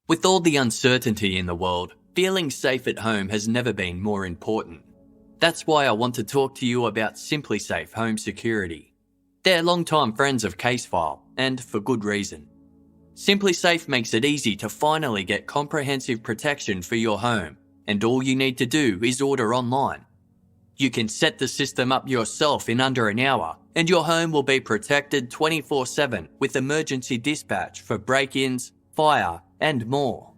With all the uncertainty in the world, feeling safe at home has never been more important. That's why I want to talk to you about SimpliSafe Home Security. They're longtime friends of Casefile, and for good reason. SimpliSafe makes it easy to finally get comprehensive protection for your home, and all you need to do is order online. You can set the system up yourself in under an hour, and your home will be protected 24/7 with emergency dispatch for break-ins, fire, and more.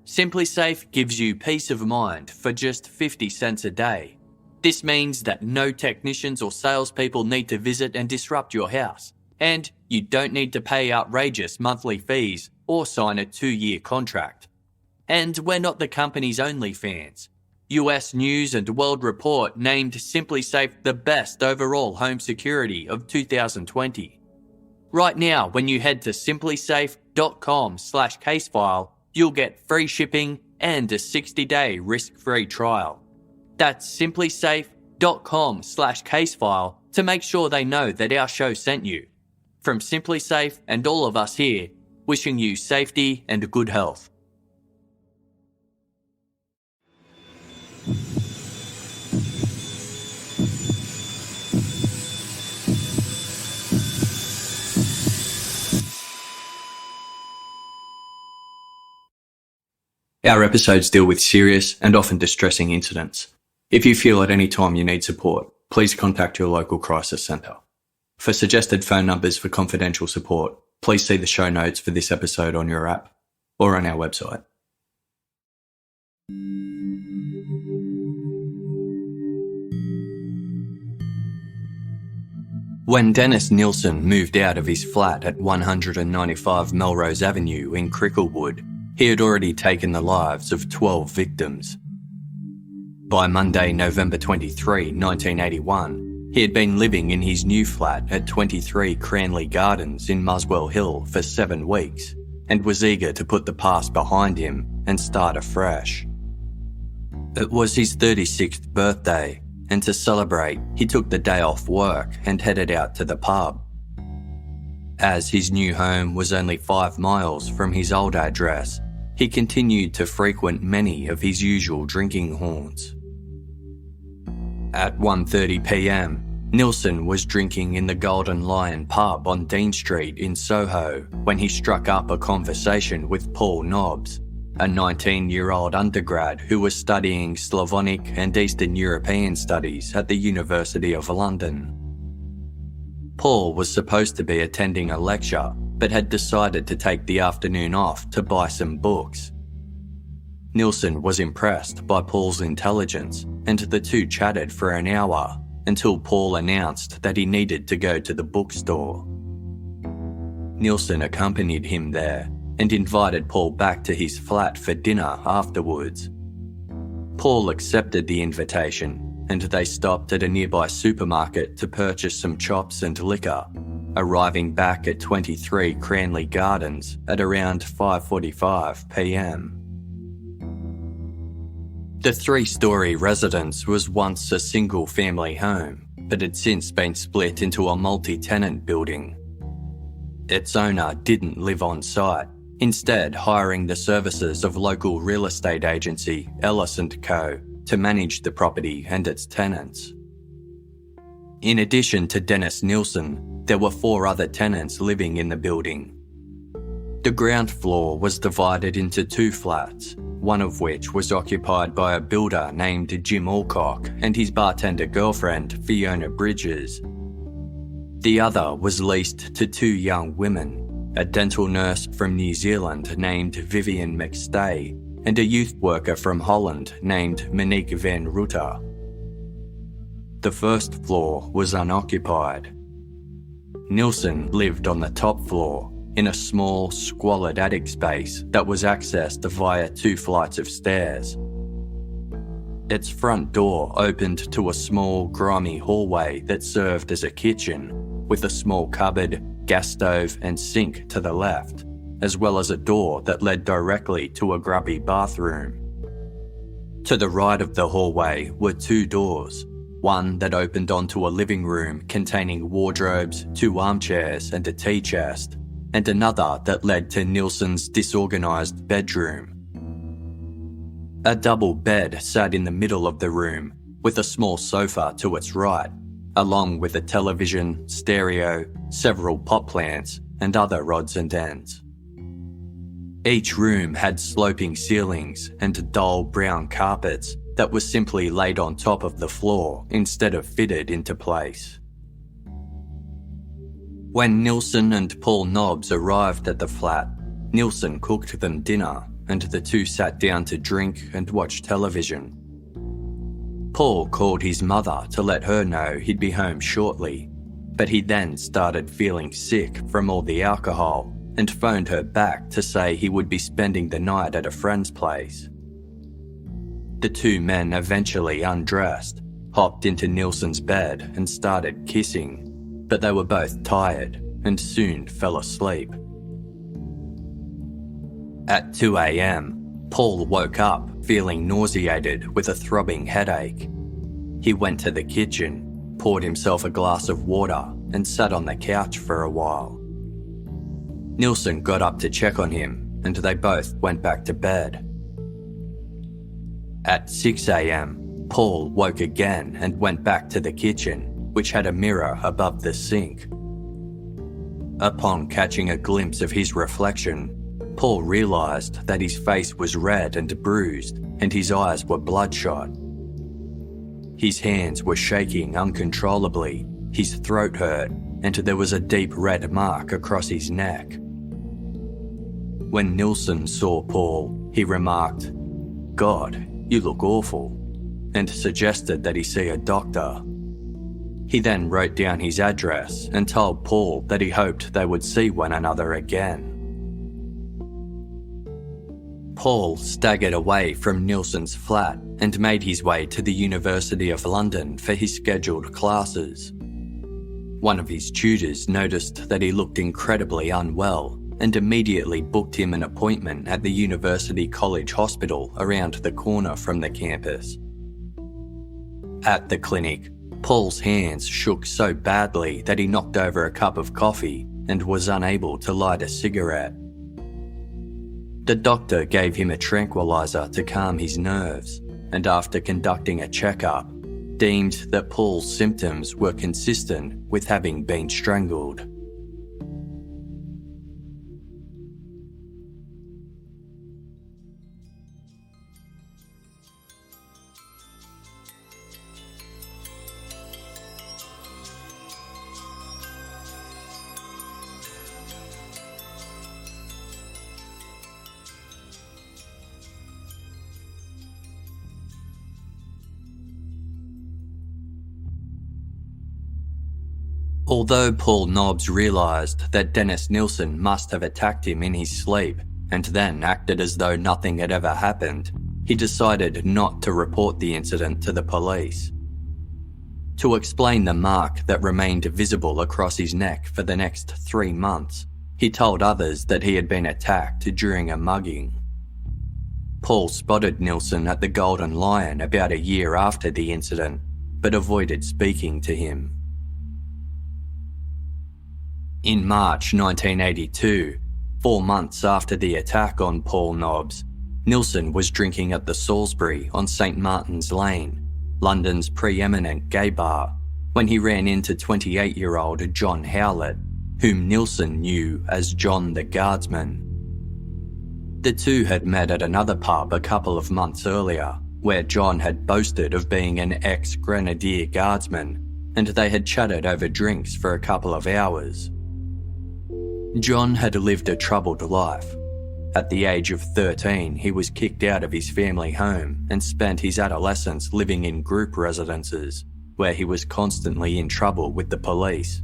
SimpliSafe gives you peace of mind for just 50 cents a day. This means that no technicians or salespeople need to visit and disrupt your house, and you don't need to pay outrageous monthly fees or sign a 2-year contract. And we're not the company's only fans. US News and World Report named SimpliSafe the best overall home security of 2020. Right now, when you head to simplisafe.com/casefile, you'll get free shipping and a 60-day risk-free trial. That's simplisafe.com/casefile to make sure they know that our show sent you. From SimpliSafe and all of us here, wishing you safety and good health. Our episodes deal with serious and often distressing incidents. If you feel at any time you need support, please contact your local crisis centre. For suggested phone numbers for confidential support, please see the show notes for this episode on your app or on our website. When Dennis Nilsen moved out of his flat at 195 Melrose Avenue in Cricklewood, he had already taken the lives of 12 victims. By Monday, November 23, 1981, he had been living in his new flat at 23 Cranley Gardens in Muswell Hill for 7 weeks and was eager to put the past behind him and start afresh. It was his 36th birthday, and to celebrate, he took the day off work and headed out to the pub. As his new home was only 5 miles from his old address, he continued to frequent many of his usual drinking haunts. At 1:30 p.m, Nielsen was drinking in the Golden Lion pub on Dean Street in Soho when he struck up a conversation with Paul Nobbs, a 19-year-old undergrad who was studying Slavonic and Eastern European studies at the University of London. Paul was supposed to be attending a lecture, but had decided to take the afternoon off to buy some books. Nielsen was impressed by Paul's intelligence, and the two chatted for an hour until Paul announced that he needed to go to the bookstore. Nielsen accompanied him there and invited Paul back to his flat for dinner afterwards. Paul accepted the invitation, and they stopped at a nearby supermarket to purchase some chops and liquor, arriving back at 23 Cranley Gardens at around 5:45 p.m. The 3-storey residence was once a single-family home, but had since been split into a multi-tenant building. Its owner didn't live on site, instead hiring the services of local real estate agency Ellis & Co. to manage the property and its tenants. In addition to Dennis Nilsen, there were 4 other tenants living in the building. The ground floor was divided into 2 flats, one of which was occupied by a builder named Jim Alcock and his bartender girlfriend Fiona Bridges. The other was leased to 2 young women, a dental nurse from New Zealand named Vivian McStay and a youth worker from Holland named Monique van Rutter. The first floor was unoccupied. Nielsen lived on the top floor, in a small, squalid attic space that was accessed via 2 flights of stairs. Its front door opened to a small, grimy hallway that served as a kitchen, with a small cupboard, gas stove and sink to the left, as well as a door that led directly to a grubby bathroom. To the right of the hallway were 2 doors, one that opened onto a living room containing wardrobes, 2 armchairs and a tea chest, and another that led to Nielsen's disorganised bedroom. A double bed sat in the middle of the room, with a small sofa to its right, along with a television, stereo, several pot plants, and other odds and ends. Each room had sloping ceilings and dull brown carpets that were simply laid on top of the floor instead of fitted into place. When Nielsen and Paul Nobbs arrived at the flat, Nielsen cooked them dinner and the two sat down to drink and watch television. Paul called his mother to let her know he'd be home shortly, but he then started feeling sick from all the alcohol and phoned her back to say he would be spending the night at a friend's place. The two men eventually undressed, hopped into Nielsen's bed and started kissing, but they were both tired and soon fell asleep. At 2 a.m, Paul woke up feeling nauseated with a throbbing headache. He went to the kitchen, poured himself a glass of water and sat on the couch for a while. Nielsen got up to check on him and they both went back to bed. At 6 a.m, Paul woke again and went back to the kitchen, which had a mirror above the sink. Upon catching a glimpse of his reflection, Paul realised that his face was red and bruised and his eyes were bloodshot. His hands were shaking uncontrollably, his throat hurt, and there was a deep red mark across his neck. When Nielsen saw Paul, he remarked, "God, you look awful," and suggested that he see a doctor. He then wrote down his address and told Paul that he hoped they would see one another again. Paul staggered away from Nielsen's flat and made his way to the University of London for his scheduled classes. One of his tutors noticed that he looked incredibly unwell and immediately booked him an appointment at the University College Hospital around the corner from the campus. At the clinic, Paul's hands shook so badly that he knocked over a cup of coffee and was unable to light a cigarette. The doctor gave him a tranquilizer to calm his nerves, and after conducting a checkup, deemed that Paul's symptoms were consistent with having been strangled. Although Paul Nobbs realised that Dennis Nilsen must have attacked him in his sleep and then acted as though nothing had ever happened, he decided not to report the incident to the police. To explain the mark that remained visible across his neck for the next 3 months, he told others that he had been attacked during a mugging. Paul spotted Nilsen at the Golden Lion about a year after the incident, but avoided speaking to him. In March 1982, 4 months after the attack on Paul Nobbs, Nilsen was drinking at the Salisbury on St Martin's Lane, London's preeminent gay bar, when he ran into 28-year-old John Howlett, whom Nilsen knew as John the Guardsman. The two had met at another pub a couple of months earlier, where John had boasted of being an ex-Grenadier Guardsman, and they had chatted over drinks for a couple of hours. John had lived a troubled life. At the age of 13, he was kicked out of his family home and spent his adolescence living in group residences, where he was constantly in trouble with the police.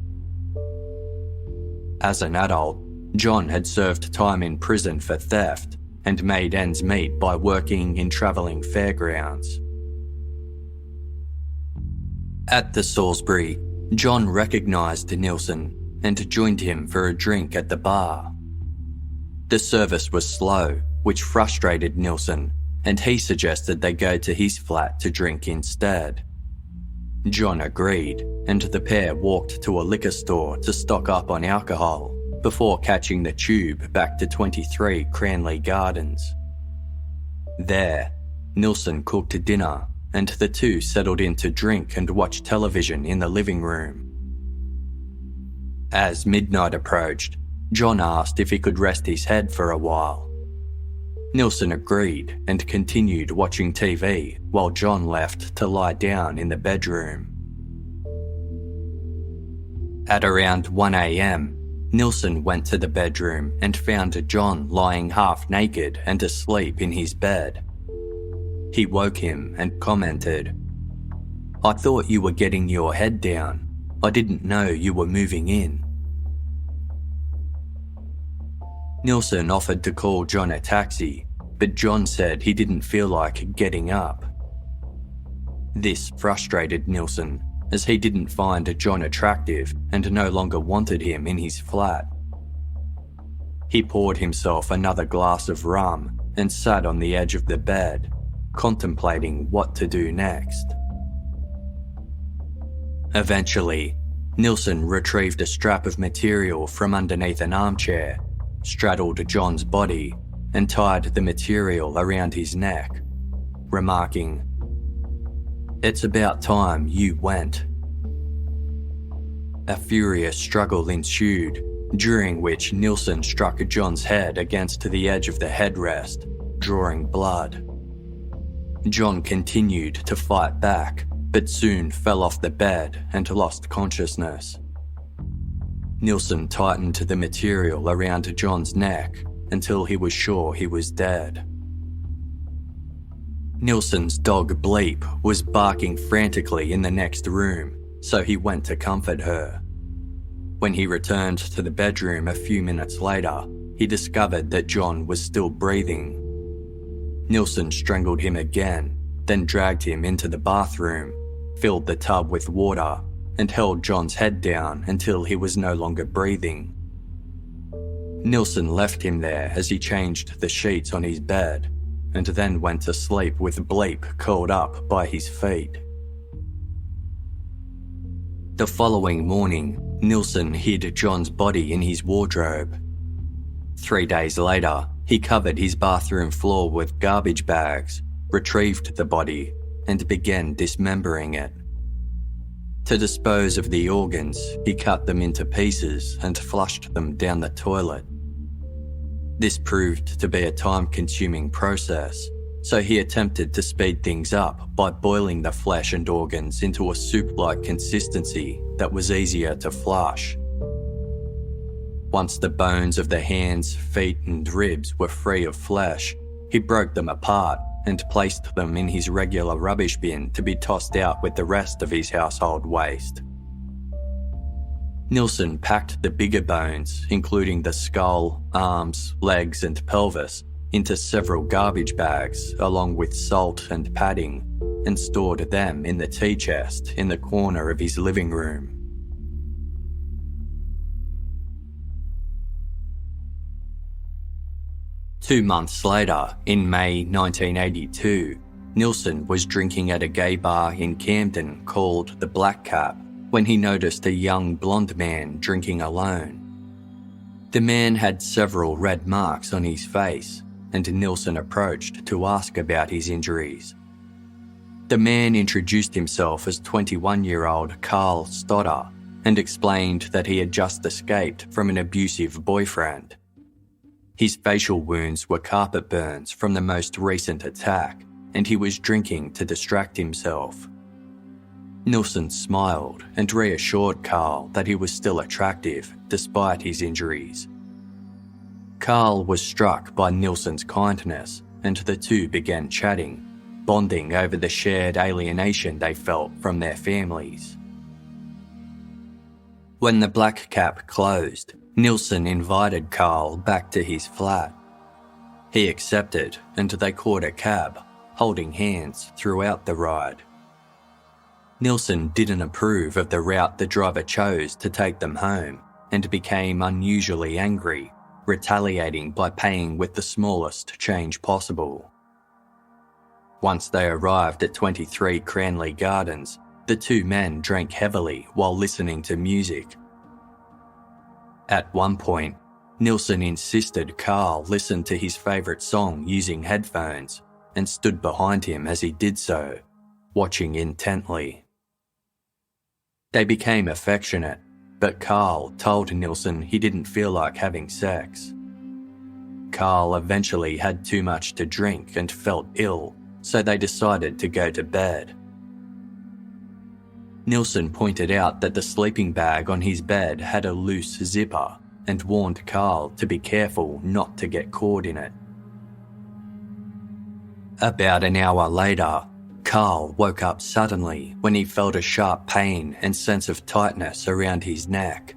As an adult, John had served time in prison for theft and made ends meet by working in travelling fairgrounds. At the Salisbury, John recognised Nilsen and joined him for a drink at the bar. The service was slow, which frustrated Nilsen, and he suggested they go to his flat to drink instead. John agreed, and the pair walked to a liquor store to stock up on alcohol, before catching the tube back to 23 Cranley Gardens. There, Nielsen cooked dinner and the two settled in to drink and watch television in the living room. As midnight approached, John asked if he could rest his head for a while. Nielsen agreed and continued watching TV while John left to lie down in the bedroom. At around 1 a.m, Nielsen went to the bedroom and found John lying half naked and asleep in his bed. He woke him and commented, "I thought you were getting your head down. I didn't know you were moving in." Nielsen offered to call John a taxi, but John said he didn't feel like getting up. This frustrated Nielsen, as he didn't find John attractive and no longer wanted him in his flat. He poured himself another glass of rum and sat on the edge of the bed, contemplating what to do next. Eventually, Nielsen retrieved a strap of material from underneath an armchair, straddled John's body, and tied the material around his neck, remarking, "It's about time you went." A furious struggle ensued, during which Nielsen struck John's head against the edge of the headrest, drawing blood. John continued to fight back, but soon fell off the bed and lost consciousness. Nielsen tightened the material around John's neck until he was sure he was dead. Nielsen's dog Bleep was barking frantically in the next room, so he went to comfort her. When he returned to the bedroom a few minutes later, he discovered that John was still breathing. Nielsen strangled him again, then dragged him into the bathroom, filled the tub with water, and held John's head down until he was no longer breathing. Nielsen left him there as he changed the sheets on his bed, and then went to sleep with Bleep curled up by his feet. The following morning, Nielsen hid John's body in his wardrobe. 3 days later, he covered his bathroom floor with garbage bags, retrieved the body, and began dismembering it. To dispose of the organs, he cut them into pieces and flushed them down the toilet. This proved to be a time-consuming process, so he attempted to speed things up by boiling the flesh and organs into a soup-like consistency that was easier to flush. Once the bones of the hands, feet and ribs were free of flesh, he broke them apart and placed them in his regular rubbish bin to be tossed out with the rest of his household waste. Nielsen packed the bigger bones, including the skull, arms, legs and pelvis, into several garbage bags along with salt and padding, and stored them in the tea chest in the corner of his living room. Two months later, in May 1982, Nielsen was drinking at a gay bar in Camden called the Black Cap when he noticed a young blonde man drinking alone. The man had several red marks on his face, and Nielsen approached to ask about his injuries. The man introduced himself as 21-year-old Carl Stoddard and explained that he had just escaped from an abusive boyfriend. His facial wounds were carpet burns from the most recent attack, and he was drinking to distract himself. Nielsen smiled and reassured Carl that he was still attractive despite his injuries. Carl was struck by Nielsen's kindness, and the two began chatting, bonding over the shared alienation they felt from their families. When the Black Cap closed, Nielsen invited Carl back to his flat. He accepted, and they caught a cab, holding hands throughout the ride. Nielsen didn't approve of the route the driver chose to take them home, and became unusually angry, retaliating by paying with the smallest change possible. Once they arrived at 23 Cranley Gardens, the two men drank heavily while listening to music. At one point, Nielsen insisted Carl listen to his favourite song using headphones and stood behind him as he did so, watching intently. They became affectionate, but Carl told Nielsen he didn't feel like having sex. Carl eventually had too much to drink and felt ill, so they decided to go to bed. Nielsen pointed out that the sleeping bag on his bed had a loose zipper and warned Carl to be careful not to get caught in it. About an hour later, Carl woke up suddenly when he felt a sharp pain and sense of tightness around his neck.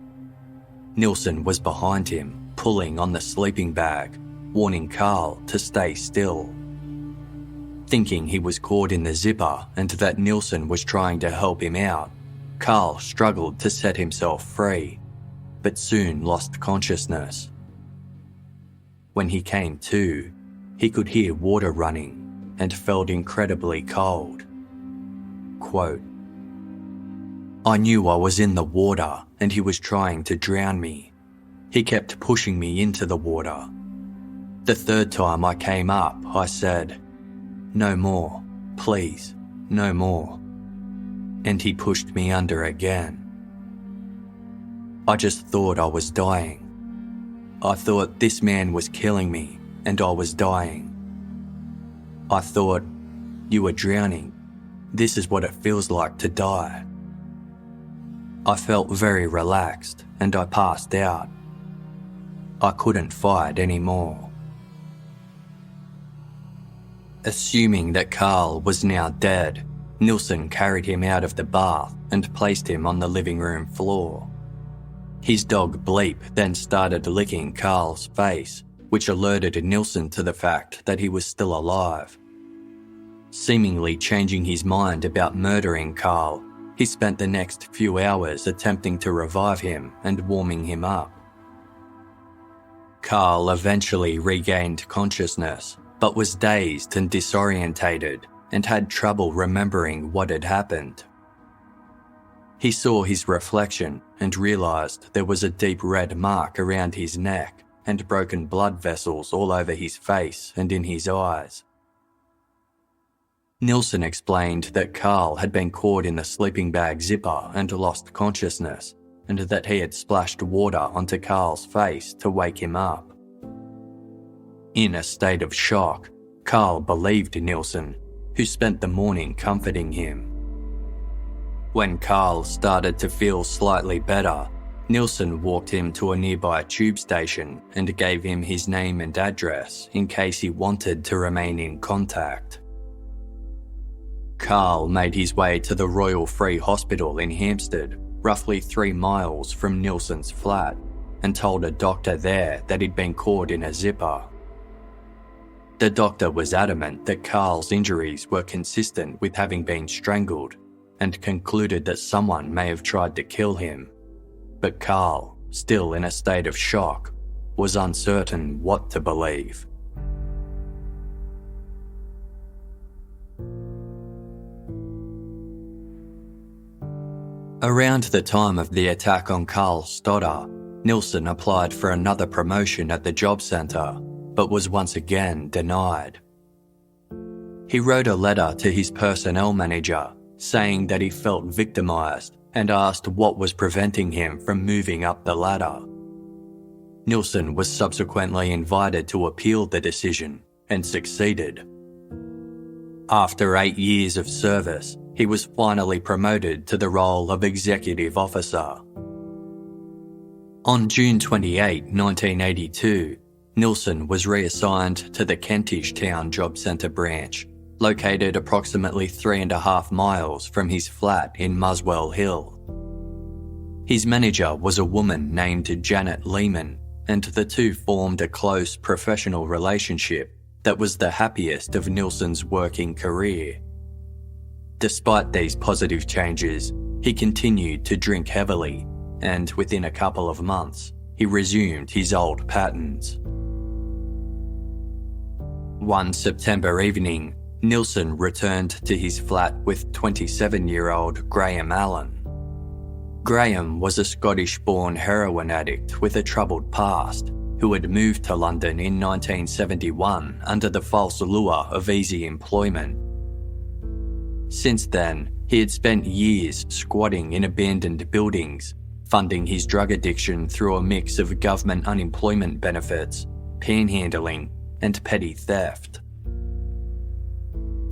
Nielsen was behind him, pulling on the sleeping bag, warning Carl to stay still. Thinking he was caught in the zipper and that Nielsen was trying to help him out, Carl struggled to set himself free, but soon lost consciousness. When he came to, he could hear water running and felt incredibly cold. Quote, "I knew I was in the water and he was trying to drown me. He kept pushing me into the water. The third time I came up, I said, 'No more, please, no more.' And he pushed me under again. I just thought I was dying. I thought this man was killing me and I was dying. I thought, you were drowning. This is what it feels like to die. I felt very relaxed and I passed out. I couldn't fight anymore." Assuming that Carl was now dead, Nielsen carried him out of the bath and placed him on the living room floor. His dog Bleep then started licking Carl's face, which alerted Nielsen to the fact that he was still alive. Seemingly changing his mind about murdering Carl, he spent the next few hours attempting to revive him and warming him up. Carl eventually regained consciousness, but was dazed and disorientated and had trouble remembering what had happened. He saw his reflection and realised there was a deep red mark around his neck and broken blood vessels all over his face and in his eyes. Nielsen explained that Carl had been caught in the sleeping bag zipper and lost consciousness, and that he had splashed water onto Carl's face to wake him up. In a state of shock, Carl believed Nielsen, who spent the morning comforting him. When Carl started to feel slightly better, Nielsen walked him to a nearby tube station and gave him his name and address in case he wanted to remain in contact. Carl made his way to the Royal Free Hospital in Hampstead, roughly 3 miles from Nielsen's flat, and told a doctor there that he'd been caught in a zipper. The doctor was adamant that Carl's injuries were consistent with having been strangled and concluded that someone may have tried to kill him. But Carl, still in a state of shock, was uncertain what to believe. Around the time of the attack on Carl Stoddard, Nielsen applied for another promotion at the job centre, but was once again denied. He wrote a letter to his personnel manager saying that he felt victimised and asked what was preventing him from moving up the ladder. Nielsen was subsequently invited to appeal the decision and succeeded. After 8 years of service, he was finally promoted to the role of executive officer. On June 28, 1982, Nielsen was reassigned to the Kentish Town Job Centre branch, located approximately 3.5 miles from his flat in Muswell Hill. His manager was a woman named Janet Lehman, and the two formed a close professional relationship that was the happiest of Nielsen's working career. Despite these positive changes, he continued to drink heavily, and within a couple of months, he resumed his old patterns. One September evening, Nielsen returned to his flat with 27-year-old Graham Allen. Graham was a Scottish-born heroin addict with a troubled past who had moved to London in 1971 under the false lure of easy employment. Since then, he had spent years squatting in abandoned buildings, funding his drug addiction through a mix of government unemployment benefits, panhandling, and petty theft.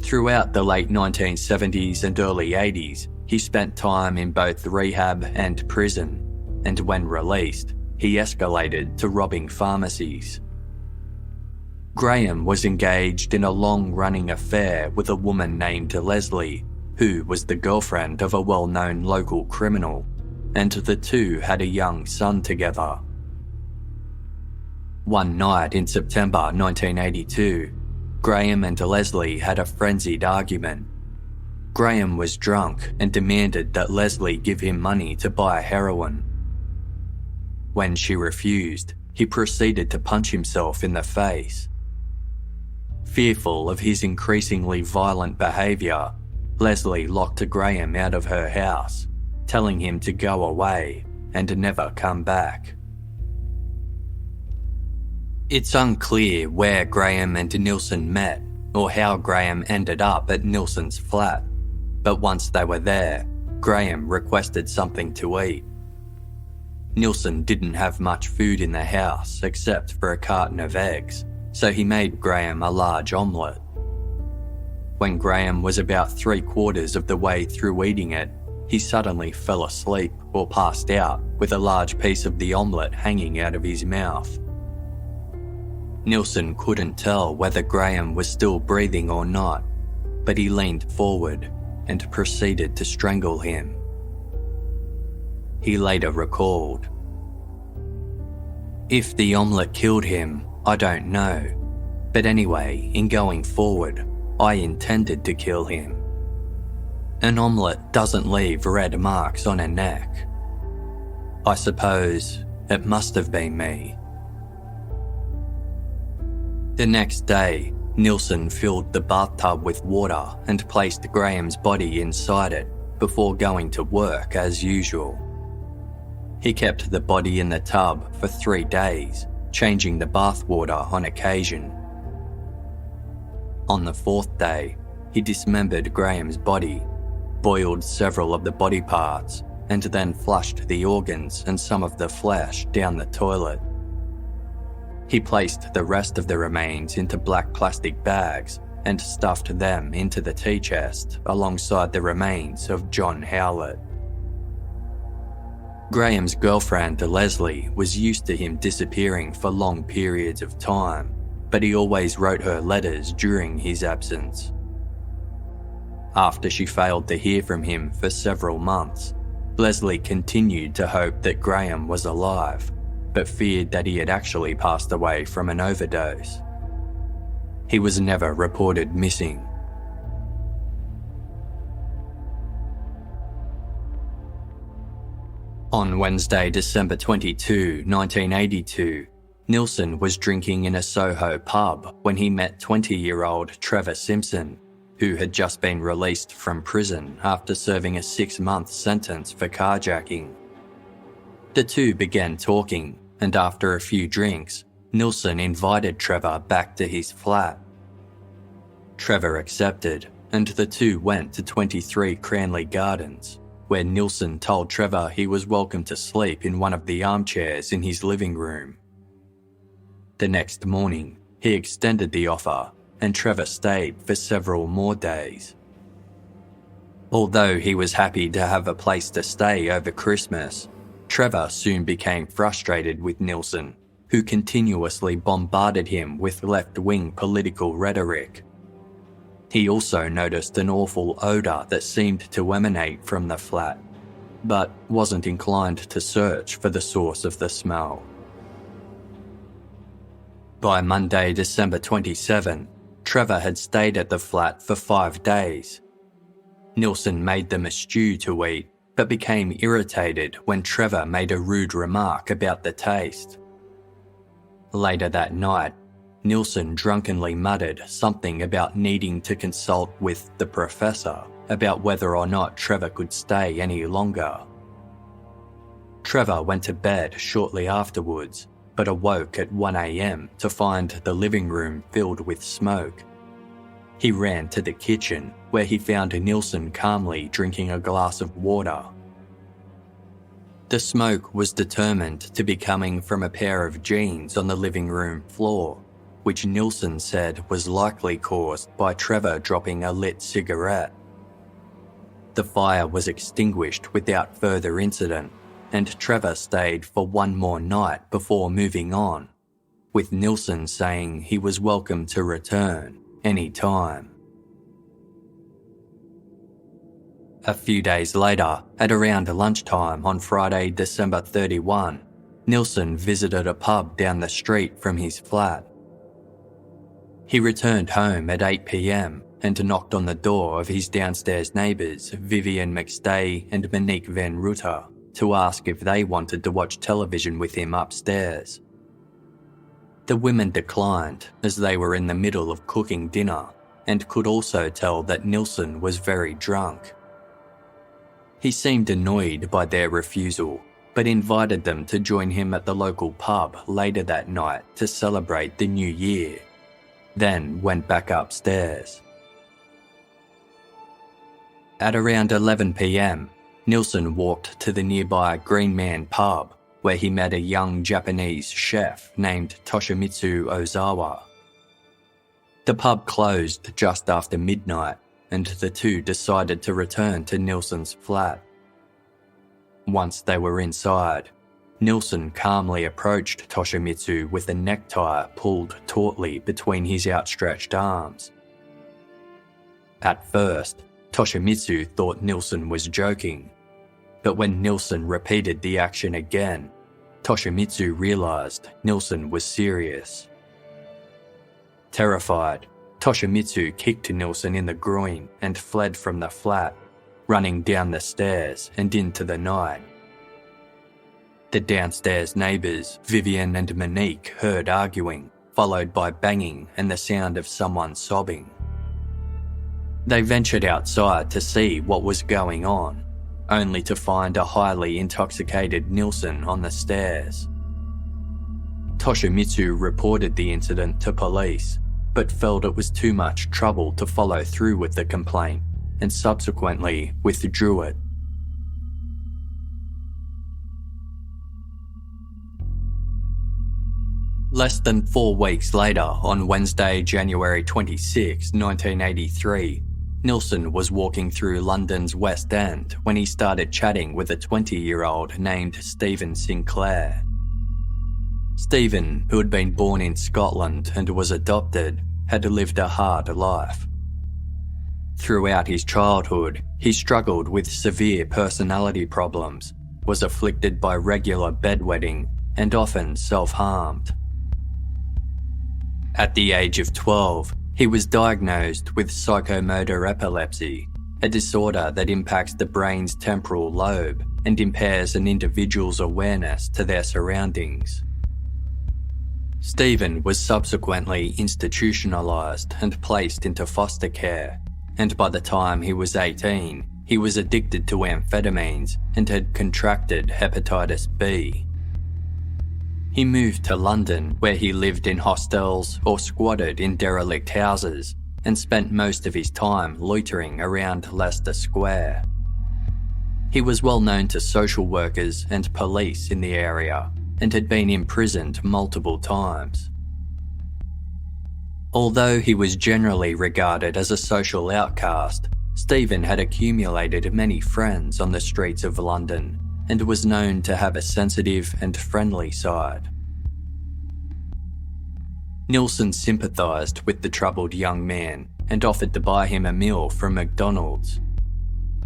Throughout the late 1970s and early 80s, he spent time in both rehab and prison, and when released, he escalated to robbing pharmacies. Graham was engaged in a long-running affair with a woman named Leslie, who was the girlfriend of a well-known local criminal, and the two had a young son together. One night in September 1982, Graham and Leslie had a frenzied argument. Graham was drunk and demanded that Leslie give him money to buy heroin. When she refused, he proceeded to punch himself in the face. Fearful of his increasingly violent behaviour, Leslie locked Graham out of her house, telling him to go away and never come back. It's unclear where Graham and Nielsen met or how Graham ended up at Nielsen's flat, but once they were there, Graham requested something to eat. Nielsen didn't have much food in the house except for a carton of eggs, so he made Graham a large omelette. When Graham was about 3/4 of the way through eating it, he suddenly fell asleep or passed out with a large piece of the omelette hanging out of his mouth. Nielsen couldn't tell whether Graham was still breathing or not, but he leaned forward and proceeded to strangle him. He later recalled, "If the omelette killed him, I don't know, but anyway, in going forward, I intended to kill him. An omelette doesn't leave red marks on a neck. I suppose it must have been me." The next day, Nielsen filled the bathtub with water and placed Graham's body inside it before going to work as usual. He kept the body in the tub for 3 days, changing the bathwater on occasion. On the 4th day, he dismembered Graham's body, boiled several of the body parts, and then flushed the organs and some of the flesh down the toilet. He placed the rest of the remains into black plastic bags and stuffed them into the tea chest alongside the remains of John Howlett. Graham's girlfriend, Leslie, was used to him disappearing for long periods of time, but he always wrote her letters during his absence. After she failed to hear from him for several months, Leslie continued to hope that Graham was alive, but feared that he had actually passed away from an overdose. He was never reported missing. On Wednesday, December 22, 1982, Nielsen was drinking in a Soho pub when he met 20-year-old Trevor Simpson, who had just been released from prison after serving a 6-month sentence for carjacking. The two began talking, and after a few drinks, Nielsen invited Trevor back to his flat. Trevor accepted, and the two went to 23 Cranley Gardens, where Nielsen told Trevor he was welcome to sleep in one of the armchairs in his living room. The next morning, he extended the offer, and Trevor stayed for several more days. Although he was happy to have a place to stay over Christmas, Trevor soon became frustrated with Nielsen, who continuously bombarded him with left-wing political rhetoric. He also noticed an awful odour that seemed to emanate from the flat, but wasn't inclined to search for the source of the smell. By Monday, December 27, Trevor had stayed at the flat for 5 days. Nielsen made them a stew to eat, but became irritated when Trevor made a rude remark about the taste. Later that night, Nielsen drunkenly muttered something about needing to consult with the professor about whether or not Trevor could stay any longer. Trevor went to bed shortly afterwards, but awoke at 1 a.m. to find the living room filled with smoke. He ran to the kitchen, where he found Nielsen calmly drinking a glass of water. The smoke was determined to be coming from a pair of jeans on the living room floor, which Nielsen said was likely caused by Trevor dropping a lit cigarette. The fire was extinguished without further incident, and Trevor stayed for one more night before moving on, with Nielsen saying he was welcome to return any time. A few days later, at around lunchtime on Friday, December 31, Nielsen visited a pub down the street from his flat. He returned home at 8 p.m. and knocked on the door of his downstairs neighbours, Vivian McStay and Monique Van Rutter, to ask if they wanted to watch television with him upstairs. The women declined, as they were in the middle of cooking dinner and could also tell that Nielsen was very drunk. He seemed annoyed by their refusal, but invited them to join him at the local pub later that night to celebrate the new year, then went back upstairs. At around 11 p.m, Nielsen walked to the nearby Green Man pub, where he met a young Japanese chef named Toshimitsu Ozawa. The pub closed just after midnight, and the two decided to return to Nielsen's flat. Once they were inside, Nielsen calmly approached Toshimitsu with a necktie pulled tautly between his outstretched arms. At first, Toshimitsu thought Nielsen was joking, but when Nielsen repeated the action again, Toshimitsu realised Nielsen was serious. Terrified, Toshimitsu kicked Nielsen in the groin and fled from the flat, running down the stairs and into the night. The downstairs neighbours, Vivian and Monique, heard arguing, followed by banging and the sound of someone sobbing. They ventured outside to see what was going on, only to find a highly intoxicated Nielsen on the stairs. Toshimitsu reported the incident to police, but felt it was too much trouble to follow through with the complaint, and subsequently withdrew it. Less than 4 weeks later, on Wednesday, January 26, 1983, Nielsen was walking through London's West End when he started chatting with a 20-year-old named Stephen Sinclair. Stephen, who had been born in Scotland and was adopted, had lived a hard life. Throughout his childhood, he struggled with severe personality problems, was afflicted by regular bedwetting, and often self-harmed. At the age of 12, he was diagnosed with psychomotor epilepsy, a disorder that impacts the brain's temporal lobe and impairs an individual's awareness to their surroundings. Stephen was subsequently institutionalised and placed into foster care, and by the time he was 18, he was addicted to amphetamines and had contracted hepatitis B. He moved to London, where he lived in hostels or squatted in derelict houses, and spent most of his time loitering around Leicester Square. He was well known to social workers and police in the area, and had been imprisoned multiple times. Although he was generally regarded as a social outcast, Stephen had accumulated many friends on the streets of London, and was known to have a sensitive and friendly side. Nielsen sympathised with the troubled young man and offered to buy him a meal from McDonald's.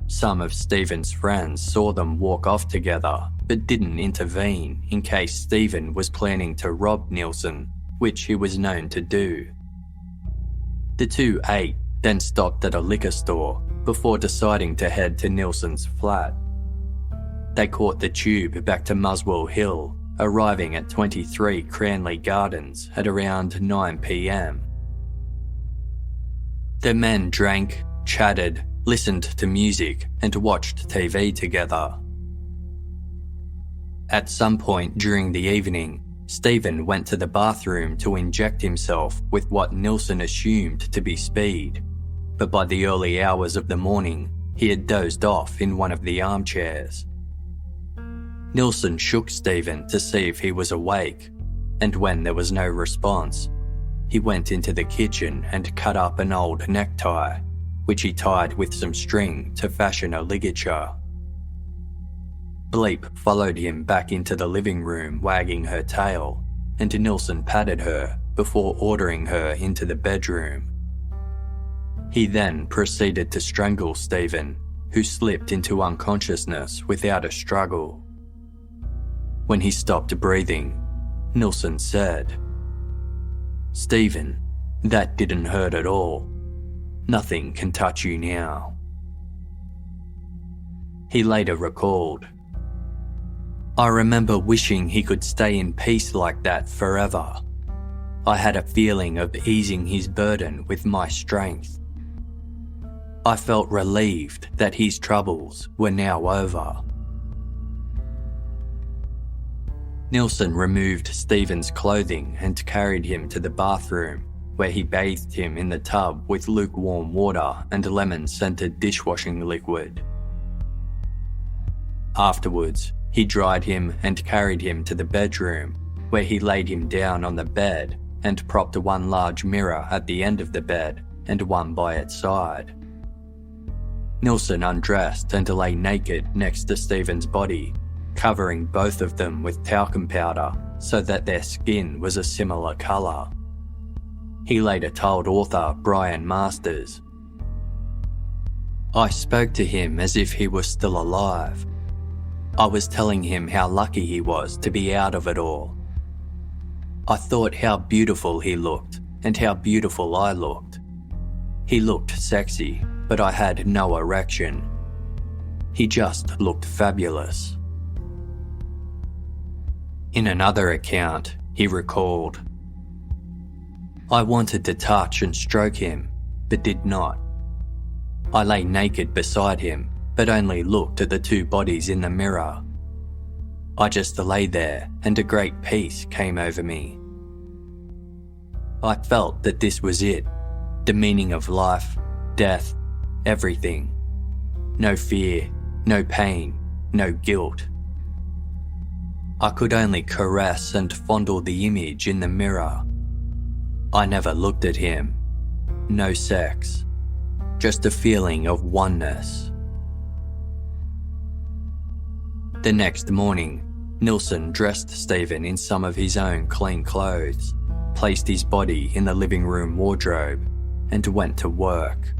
Some of Stephen's friends saw them walk off together, but didn't intervene in case Stephen was planning to rob Nielsen, which he was known to do. The two ate, then stopped at a liquor store before deciding to head to Nielsen's flat. They caught the tube back to Muswell Hill, arriving at 23 Cranley Gardens at around 9 p.m. The men drank, chatted, listened to music, and watched TV together. At some point during the evening, Stephen went to the bathroom to inject himself with what Nielsen assumed to be speed, but by the early hours of the morning, he had dozed off in one of the armchairs. Nielsen shook Stephen to see if he was awake, and when there was no response, he went into the kitchen and cut up an old necktie, which he tied with some string to fashion a ligature. Bleep followed him back into the living room wagging her tail, and Nielsen patted her before ordering her into the bedroom. He then proceeded to strangle Stephen, who slipped into unconsciousness without a struggle. When he stopped breathing, Nielsen said, "Stephen, that didn't hurt at all. Nothing can touch you now." He later recalled, "I remember wishing he could stay in peace like that forever. I had a feeling of easing his burden with my strength. I felt relieved that his troubles were now over." Nielsen removed Stephen's clothing and carried him to the bathroom, where he bathed him in the tub with lukewarm water and lemon-scented dishwashing liquid. Afterwards, he dried him and carried him to the bedroom, where he laid him down on the bed and propped one large mirror at the end of the bed and one by its side. Nielsen undressed and lay naked next to Stephen's body, covering both of them with talcum powder so that their skin was a similar colour. He later told author Brian Masters, "I spoke to him as if he was still alive. I was telling him how lucky he was to be out of it all. I thought how beautiful he looked and how beautiful I looked. He looked sexy, but I had no erection. He just looked fabulous." In another account, he recalled, "I wanted to touch and stroke him, but did not. I lay naked beside him, but only looked at the two bodies in the mirror. I just lay there and a great peace came over me. I felt that this was it, the meaning of life, death, everything. No fear, no pain, no guilt. I could only caress and fondle the image in the mirror. I never looked at him. No sex. Just a feeling of oneness." The next morning, Nielsen dressed Stephen in some of his own clean clothes, placed his body in the living room wardrobe, and went to work.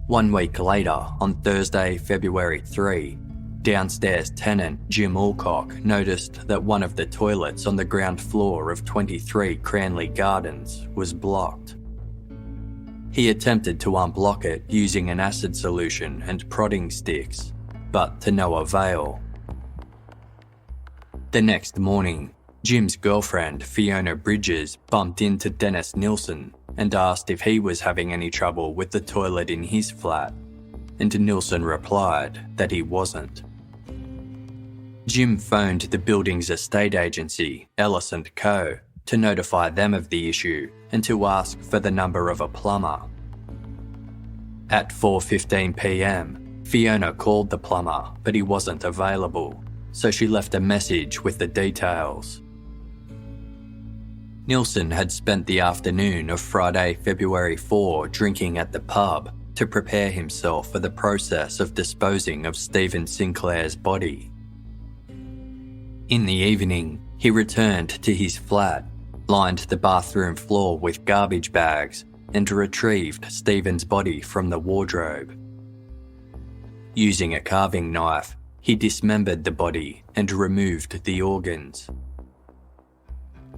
One week later, on Thursday, February 3, downstairs tenant Jim Alcock noticed that one of the toilets on the ground floor of 23 Cranley Gardens was blocked. He attempted to unblock it using an acid solution and prodding sticks, but to no avail. The next morning, Jim's girlfriend, Fiona Bridges, bumped into Dennis Nilsen and asked if he was having any trouble with the toilet in his flat, and Nielsen replied that he wasn't. Jim phoned the building's estate agency, Ellis & Co., to notify them of the issue and to ask for the number of a plumber. At 4:15 p.m, Fiona called the plumber, but he wasn't available, so she left a message with the details. Nielsen had spent the afternoon of Friday, February 4 drinking at the pub to prepare himself for the process of disposing of Stephen Sinclair's body. In the evening, he returned to his flat, lined the bathroom floor with garbage bags, and retrieved Stephen's body from the wardrobe. Using a carving knife, he dismembered the body and removed the organs.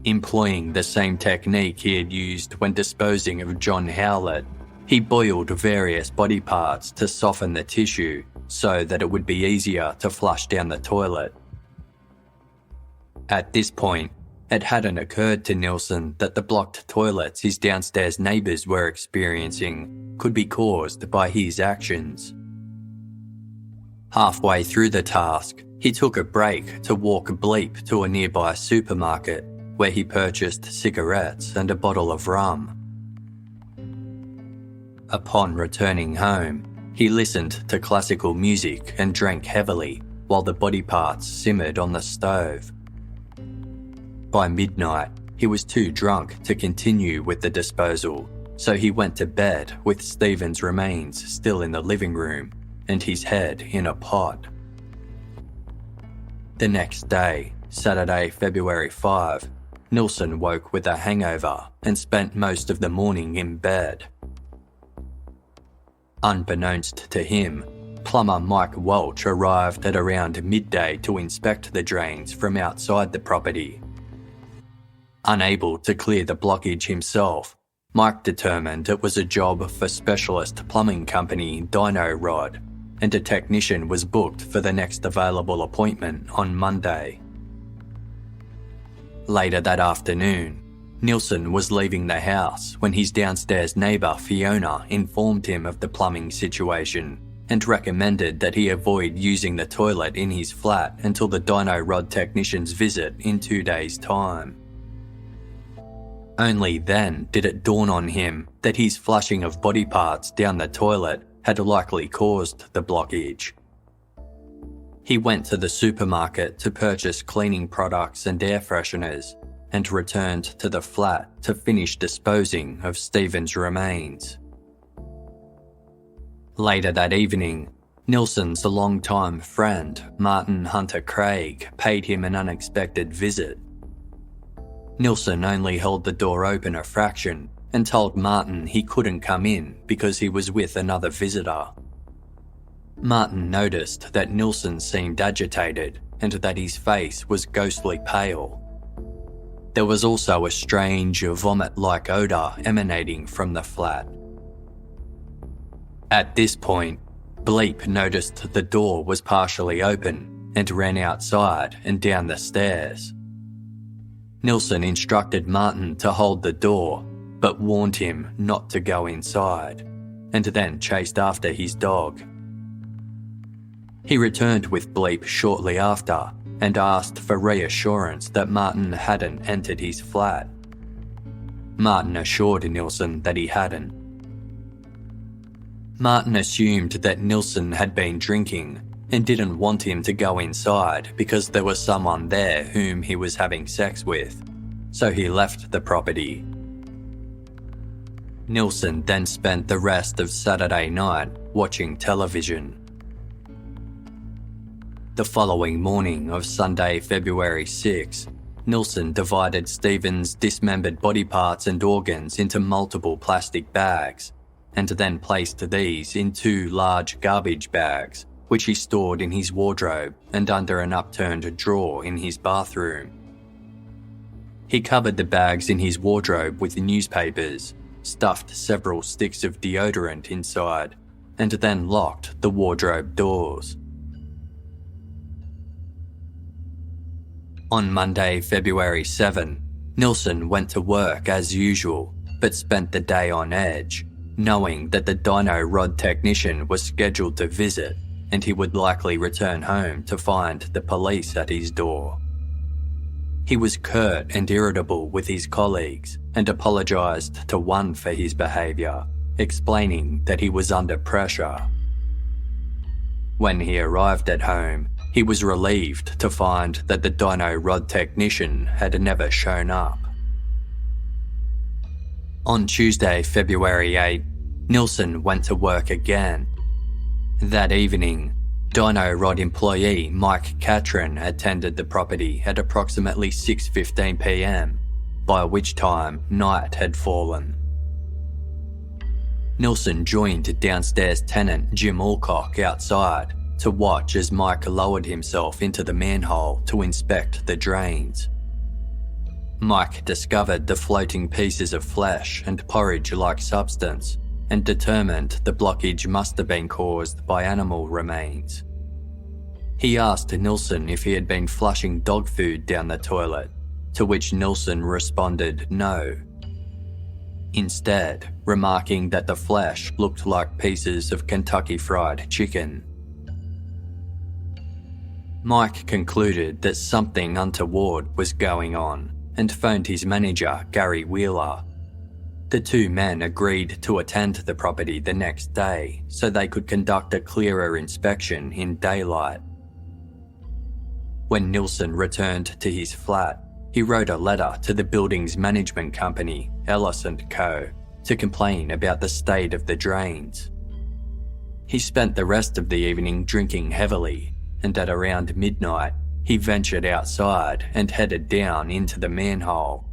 Employing the same technique he had used when disposing of John Howlett, he boiled various body parts to soften the tissue so that it would be easier to flush down the toilet. At this point, It hadn't occurred to Nielsen that the blocked toilets his downstairs neighbours were experiencing could be caused by his actions. Halfway through the task, he took a break to walk bleep to a nearby supermarket where he purchased cigarettes and a bottle of rum. Upon returning home, he listened to classical music and drank heavily while the body parts simmered on the stove. By midnight, he was too drunk to continue with the disposal, so he went to bed with Stephen's remains still in the living room and his head in a pot. The next day, Saturday, February 5, Nielsen woke with a hangover and spent most of the morning in bed. Unbeknownst to him, plumber Mike Welch arrived at around midday to inspect the drains from outside the property. Unable to clear the blockage himself, Mike determined it was a job for specialist plumbing company Dino Rod, and a technician was booked for the next available appointment on Monday. Later that afternoon, Nielsen was leaving the house when his downstairs neighbour Fiona informed him of the plumbing situation and recommended that he avoid using the toilet in his flat until the Dino Rod technician's visit in 2 days' time. Only then did it dawn on him that his flushing of body parts down the toilet had likely caused the blockage. He went to the supermarket to purchase cleaning products and air fresheners and returned to the flat to finish disposing of Stephen's remains. Later that evening, Nielsen's longtime friend, Martin Hunter Craig, paid him an unexpected visit. Nielsen only held the door open a fraction and told Martin he couldn't come in because he was with another visitor. Martin noticed that Nielsen seemed agitated and that his face was ghostly pale. There was also a strange, vomit-like odour emanating from the flat. At this point, Bleep noticed the door was partially open and ran outside and down the stairs. Nielsen instructed Martin to hold the door, but warned him not to go inside, and then chased after his dog. He returned with Bleep shortly after and asked for reassurance that Martin hadn't entered his flat. Martin assured Nielsen that he hadn't. Martin assumed that Nielsen had been drinking and didn't want him to go inside because there was someone there whom he was having sex with, so he left the property. Nielsen then spent the rest of Saturday night watching television. The following morning of Sunday, February 6, Nielsen divided Stephen's dismembered body parts and organs into multiple plastic bags, and then placed these in 2 large garbage bags, which he stored in his wardrobe and under an upturned drawer in his bathroom. He covered the bags in his wardrobe with newspapers, stuffed several sticks of deodorant inside, and then locked the wardrobe doors. On Monday, February 7, Nielsen went to work as usual, but spent the day on edge, knowing that the Dino Rod technician was scheduled to visit and he would likely return home to find the police at his door. He was curt and irritable with his colleagues and apologised to one for his behaviour, explaining that he was under pressure. When he arrived at home, he was relieved to find that the Dino Rod technician had never shown up. On Tuesday, February 8, Nielsen went to work again. That evening, Dino Rod employee Mike Catron attended the property at approximately 6:15 p.m, by which time night had fallen. Nielsen joined downstairs tenant Jim Alcock outside to watch as Mike lowered himself into the manhole to inspect the drains. Mike discovered the floating pieces of flesh and porridge-like substance and determined the blockage must have been caused by animal remains. He asked Nielsen if he had been flushing dog food down the toilet, to which Nielsen responded no. Instead, remarking that the flesh looked like pieces of Kentucky Fried Chicken. Mike concluded that something untoward was going on and phoned his manager, Gary Wheeler. The two men agreed to attend to the property the next day so they could conduct a clearer inspection in daylight. When Nielsen returned to his flat, he wrote a letter to the building's management company, Elsha & Co., to complain about the state of the drains. He spent the rest of the evening drinking heavily, and at around midnight, he ventured outside and headed down into the manhole.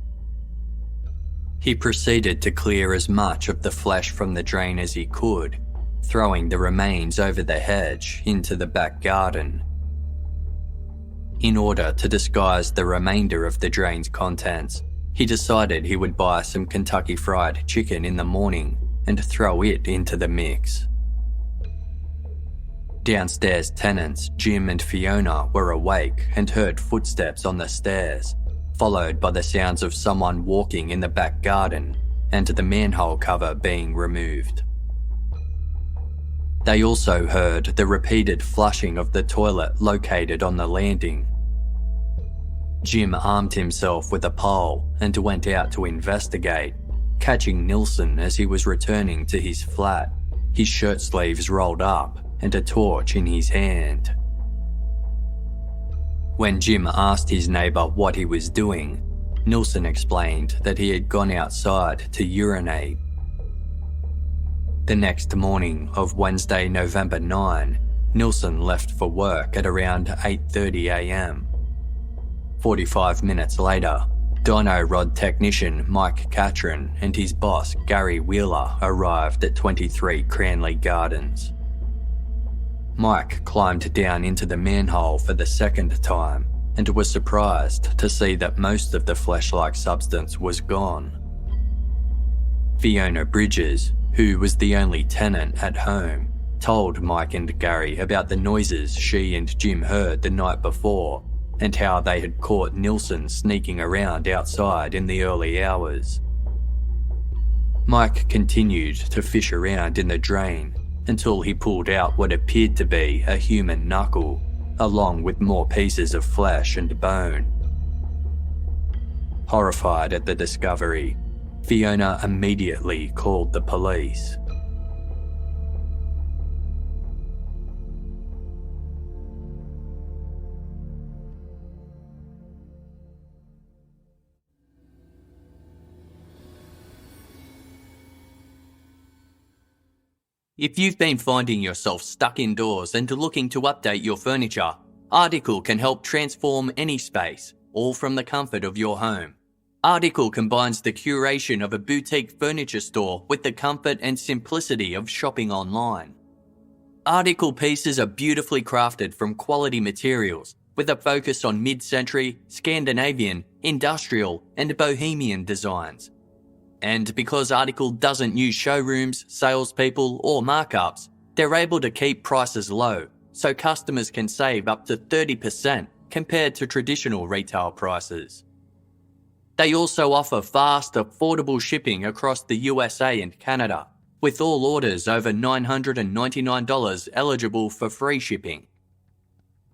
He proceeded to clear as much of the flesh from the drain as he could, throwing the remains over the hedge into the back garden. In order to disguise the remainder of the drain's contents, he decided he would buy some Kentucky Fried Chicken in the morning and throw it into the mix. Downstairs tenants Jim and Fiona were awake and heard footsteps on the stairs, followed by the sounds of someone walking in the back garden and the manhole cover being removed. They also heard the repeated flushing of the toilet located on the landing. Jim armed himself with a pole and went out to investigate, catching Nielsen as he was returning to his flat, his shirt sleeves rolled up and a torch in his hand. When Jim asked his neighbour what he was doing, Nielsen explained that he had gone outside to urinate. The next morning of Wednesday, November 9, Nielsen left for work at around 8:30 a.m. 45 minutes later, dyno rod technician Mike Catron and his boss Gary Wheeler arrived at 23 Cranley Gardens. Mike climbed down into the manhole for the second time and was surprised to see that most of the flesh-like substance was gone. Fiona Bridges, who was the only tenant at home, told Mike and Gary about the noises she and Jim heard the night before and how they had caught Nielsen sneaking around outside in the early hours. Mike continued to fish around in the drain until he pulled out what appeared to be a human knuckle, along with more pieces of flesh and bone. Horrified at the discovery, Fiona immediately called the police. If you've been finding yourself stuck indoors and looking to update your furniture, Article can help transform any space, all from the comfort of your home. Article combines the curation of a boutique furniture store with the comfort and simplicity of shopping online. Article pieces are beautifully crafted from quality materials, with a focus on mid-century, Scandinavian, industrial, and bohemian designs. And because Article doesn't use showrooms, salespeople, or markups, they're able to keep prices low, so customers can save up to 30% compared to traditional retail prices. They also offer fast, affordable shipping across the USA and Canada, with all orders over $999 eligible for free shipping.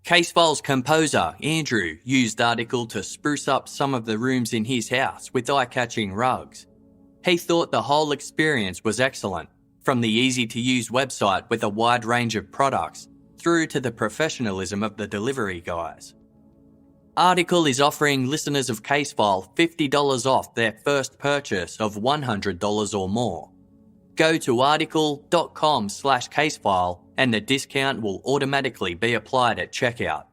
Casefile's composer, Andrew, used Article to spruce up some of the rooms in his house with eye-catching rugs. He thought the whole experience was excellent, from the easy-to-use website with a wide range of products, through to the professionalism of the delivery guys. Article is offering listeners of Casefile $50 off their first purchase of $100 or more. Go to article.com/casefile and the discount will automatically be applied at checkout.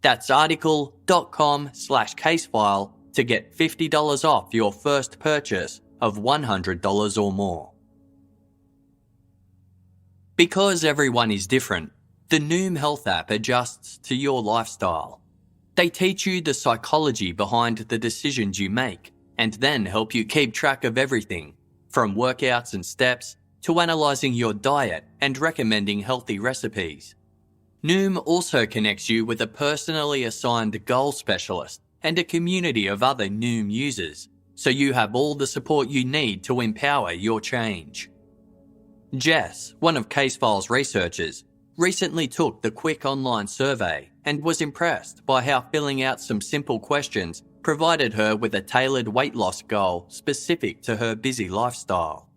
That's article.com/casefile to get $50 off your first purchase of $100 or more. Because everyone is different, the Noom Health app adjusts to your lifestyle. They teach you the psychology behind the decisions you make and then help you keep track of everything, from workouts and steps to analysing your diet and recommending healthy recipes. Noom also connects you with a personally assigned goal specialist and a community of other Noom users, so you have all the support you need to empower your change. Jess, one of Casefile's researchers, recently took the quick online survey and was impressed by how filling out some simple questions provided her with a tailored weight loss goal specific to her busy lifestyle.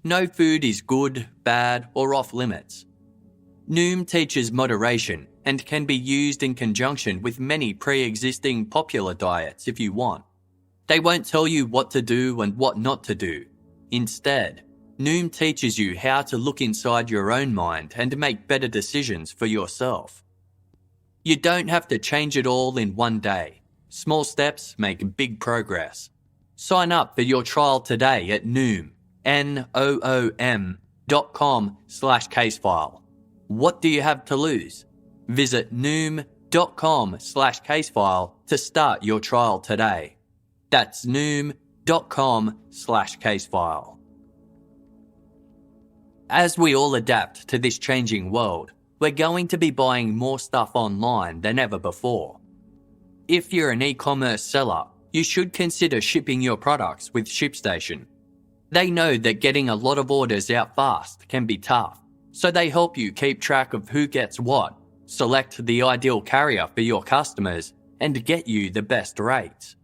No food is good, bad, or off limits. Noom teaches moderation and can be used in conjunction with many pre-existing popular diets if you want. They won't tell you what to do and what not to do. Instead, Noom teaches you how to look inside your own mind and make better decisions for yourself. You don't have to change it all in one day. Small steps make big progress. Sign up for your trial today at Noom, noom.com/casefile. What do you have to lose? Visit noom.com/casefile to start your trial today. That's noom.com/casefile. As we all adapt to this changing world, we're going to be buying more stuff online than ever before. If you're an e-commerce seller, you should consider shipping your products with ShipStation. They know that getting a lot of orders out fast can be tough, so they help you keep track of who gets what, select the ideal carrier for your customers, and get you the best rates.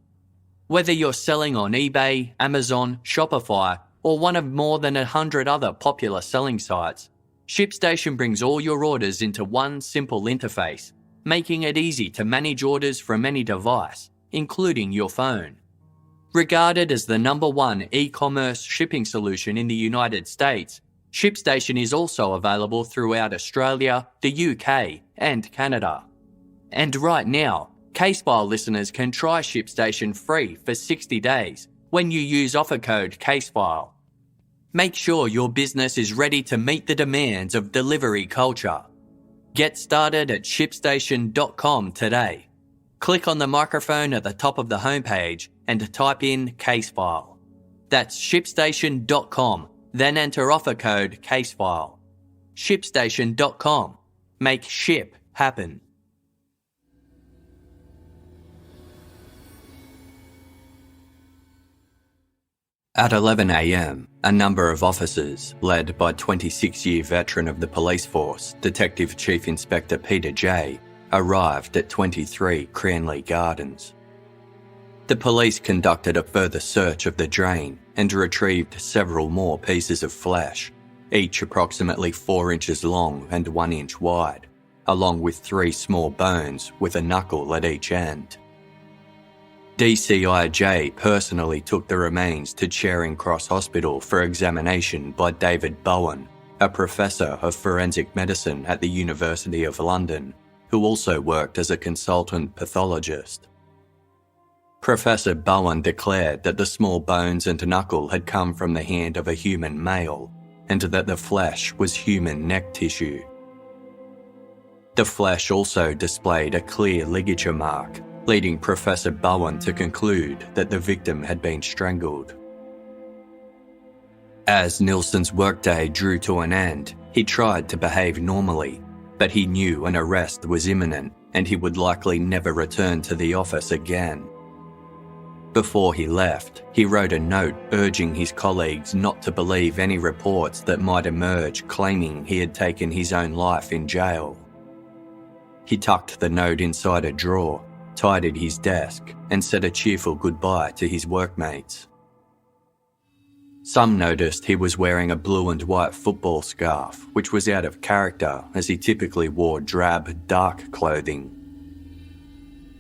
Whether you're selling on eBay, Amazon, Shopify, or one of more than 100 other popular selling sites, ShipStation brings all your orders into one simple interface, making it easy to manage orders from any device, including your phone. Regarded as the #1 e-commerce shipping solution in the United States, ShipStation is also available throughout Australia, the UK, and Canada. And right now, Casefile listeners can try ShipStation free for 60 days when you use offer code CASEFILE. Make sure your business is ready to meet the demands of delivery culture. Get started at ShipStation.com today. Click on the microphone at the top of the homepage and type in CASEFILE. That's ShipStation.com, then enter offer code CASEFILE. ShipStation.com. Make ship happen. At 11 a.m, a number of officers, led by 26-year veteran of the police force, Detective Chief Inspector Peter J., arrived at 23 Cranley Gardens. The police conducted a further search of the drain and retrieved several more pieces of flesh, each approximately 4 inches long and 1 inch wide, along with 3 small bones with a knuckle at each end. DCIJ personally took the remains to Charing Cross Hospital for examination by David Bowen, a professor of forensic medicine at the University of London, who also worked as a consultant pathologist. Professor Bowen declared that the small bones and knuckle had come from the hand of a human male, and that the flesh was human neck tissue. The flesh also displayed a clear ligature mark, leading Professor Bowen to conclude that the victim had been strangled. As Nielsen's workday drew to an end, he tried to behave normally, but he knew an arrest was imminent and he would likely never return to the office again. Before he left, he wrote a note urging his colleagues not to believe any reports that might emerge claiming he had taken his own life in jail. He tucked the note inside a drawer, tidied his desk, and said a cheerful goodbye to his workmates. Some noticed he was wearing a blue and white football scarf, which was out of character as he typically wore drab, dark clothing.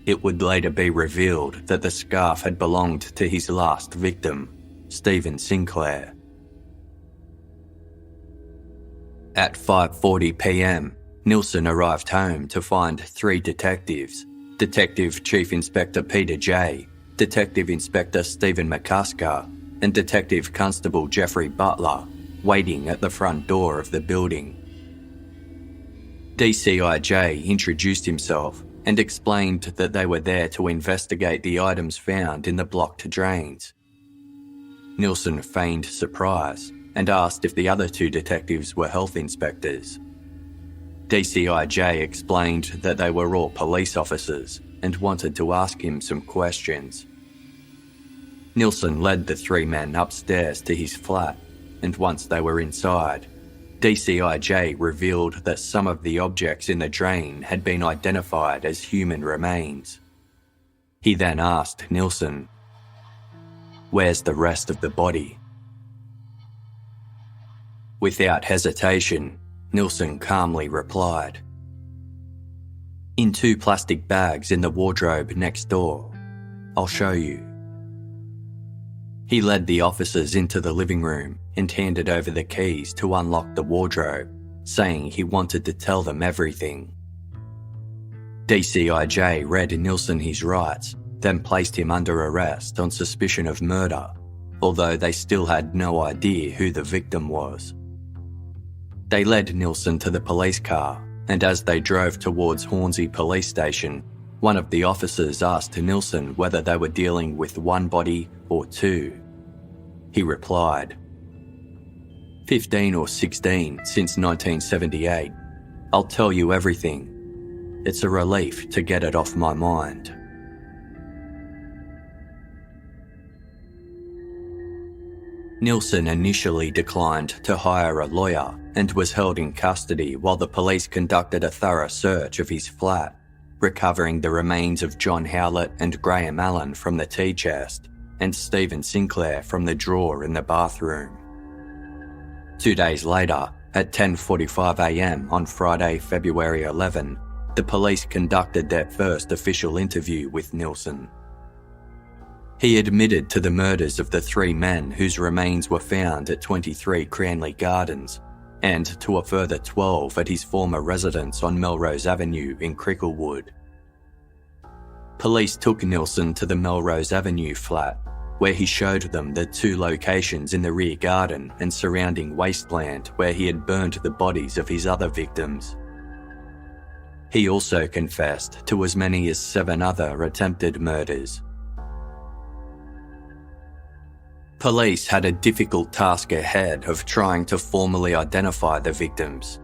It would later be revealed that the scarf had belonged to his last victim, Stephen Sinclair. At 5:40 p.m, Nielsen arrived home to find 3 detectives, Detective Chief Inspector Peter J., Detective Inspector Stephen McCusker, and Detective Constable Jeffrey Butler, waiting at the front door of the building. DCIJ introduced himself and explained that they were there to investigate the items found in the blocked drains. Nielsen feigned surprise and asked if the other 2 detectives were health inspectors. DCIJ explained that they were all police officers and wanted to ask him some questions. Nielsen led the three men upstairs to his flat, and once they were inside, DCIJ revealed that some of the objects in the drain had been identified as human remains. He then asked Nielsen, "Where's the rest of the body?" Without hesitation, Nielsen calmly replied, "In 2 plastic bags in the wardrobe next door. I'll show you." He led the officers into the living room and handed over the keys to unlock the wardrobe, saying he wanted to tell them everything. DCIJ read Nielsen his rights, then placed him under arrest on suspicion of murder, although they still had no idea who the victim was. They led Nielsen to the police car, and as they drove towards Hornsey Police Station, one of the officers asked Nielsen whether they were dealing with 1 body or 2. He replied, 15 or 16 since 1978. I'll tell you everything. It's a relief to get it off my mind." Nielsen initially declined to hire a lawyer and was held in custody while the police conducted a thorough search of his flat, recovering the remains of John Howlett and Graham Allen from the tea chest and Stephen Sinclair from the drawer in the bathroom. 2 days later, at 10:45 a.m. on Friday, February 11, the police conducted their first official interview with Nielsen. He admitted to the murders of the 3 men whose remains were found at 23 Cranley Gardens and to a further 12 at his former residence on Melrose Avenue in Cricklewood. Police took Nielsen to the Melrose Avenue flat, where he showed them the 2 locations in the rear garden and surrounding wasteland where he had burned the bodies of his other victims. He also confessed to as many as 7 other attempted murders. Police had a difficult task ahead of trying to formally identify the victims.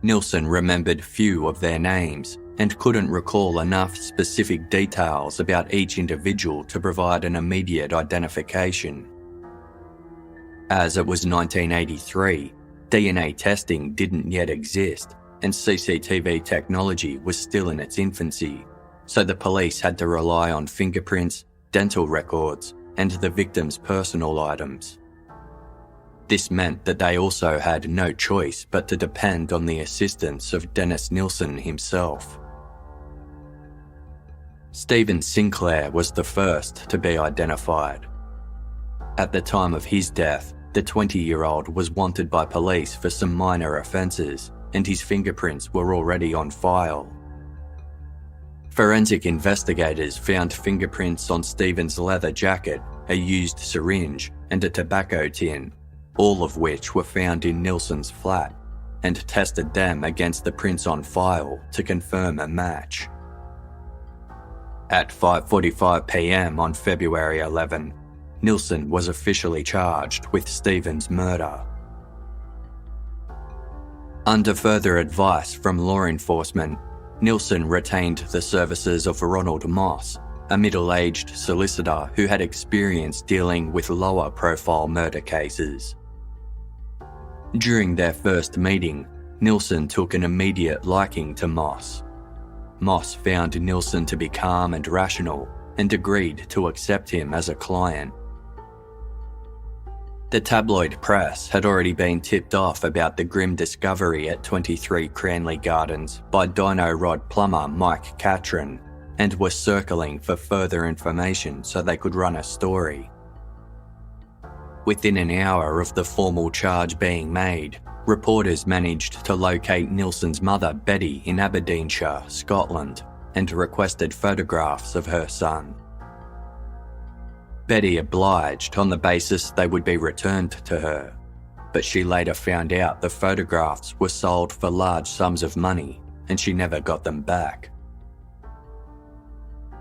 Nielsen remembered few of their names and couldn't recall enough specific details about each individual to provide an immediate identification. As it was 1983, DNA testing didn't yet exist and CCTV technology was still in its infancy, so the police had to rely on fingerprints, dental records, and the victim's personal items. This meant that they also had no choice but to depend on the assistance of Dennis Nilsen himself. Stephen Sinclair was the first to be identified. At the time of his death, the 20-year-old was wanted by police for some minor offences, and his fingerprints were already on file. Forensic investigators found fingerprints on Stephen's leather jacket, a used syringe, and a tobacco tin, all of which were found in Nilsen's flat, and tested them against the prints on file to confirm a match. At 5:45 p.m. on February 11, Nilsen was officially charged with Stephen's murder. Under further advice from law enforcement, Nilsen retained the services of Ronald Moss, a middle-aged solicitor who had experience dealing with lower-profile murder cases. During their first meeting, Nilsen took an immediate liking to Moss. Moss found Nilsen to be calm and rational and agreed to accept him as a client. The tabloid press had already been tipped off about the grim discovery at 23 Cranley Gardens by Dino Rod plumber Mike Catron and were circling for further information so they could run a story. Within an hour of the formal charge being made, reporters managed to locate Nilsen's mother Betty in Aberdeenshire, Scotland, and requested photographs of her son. Betty obliged on the basis they would be returned to her, but she later found out the photographs were sold for large sums of money and she never got them back.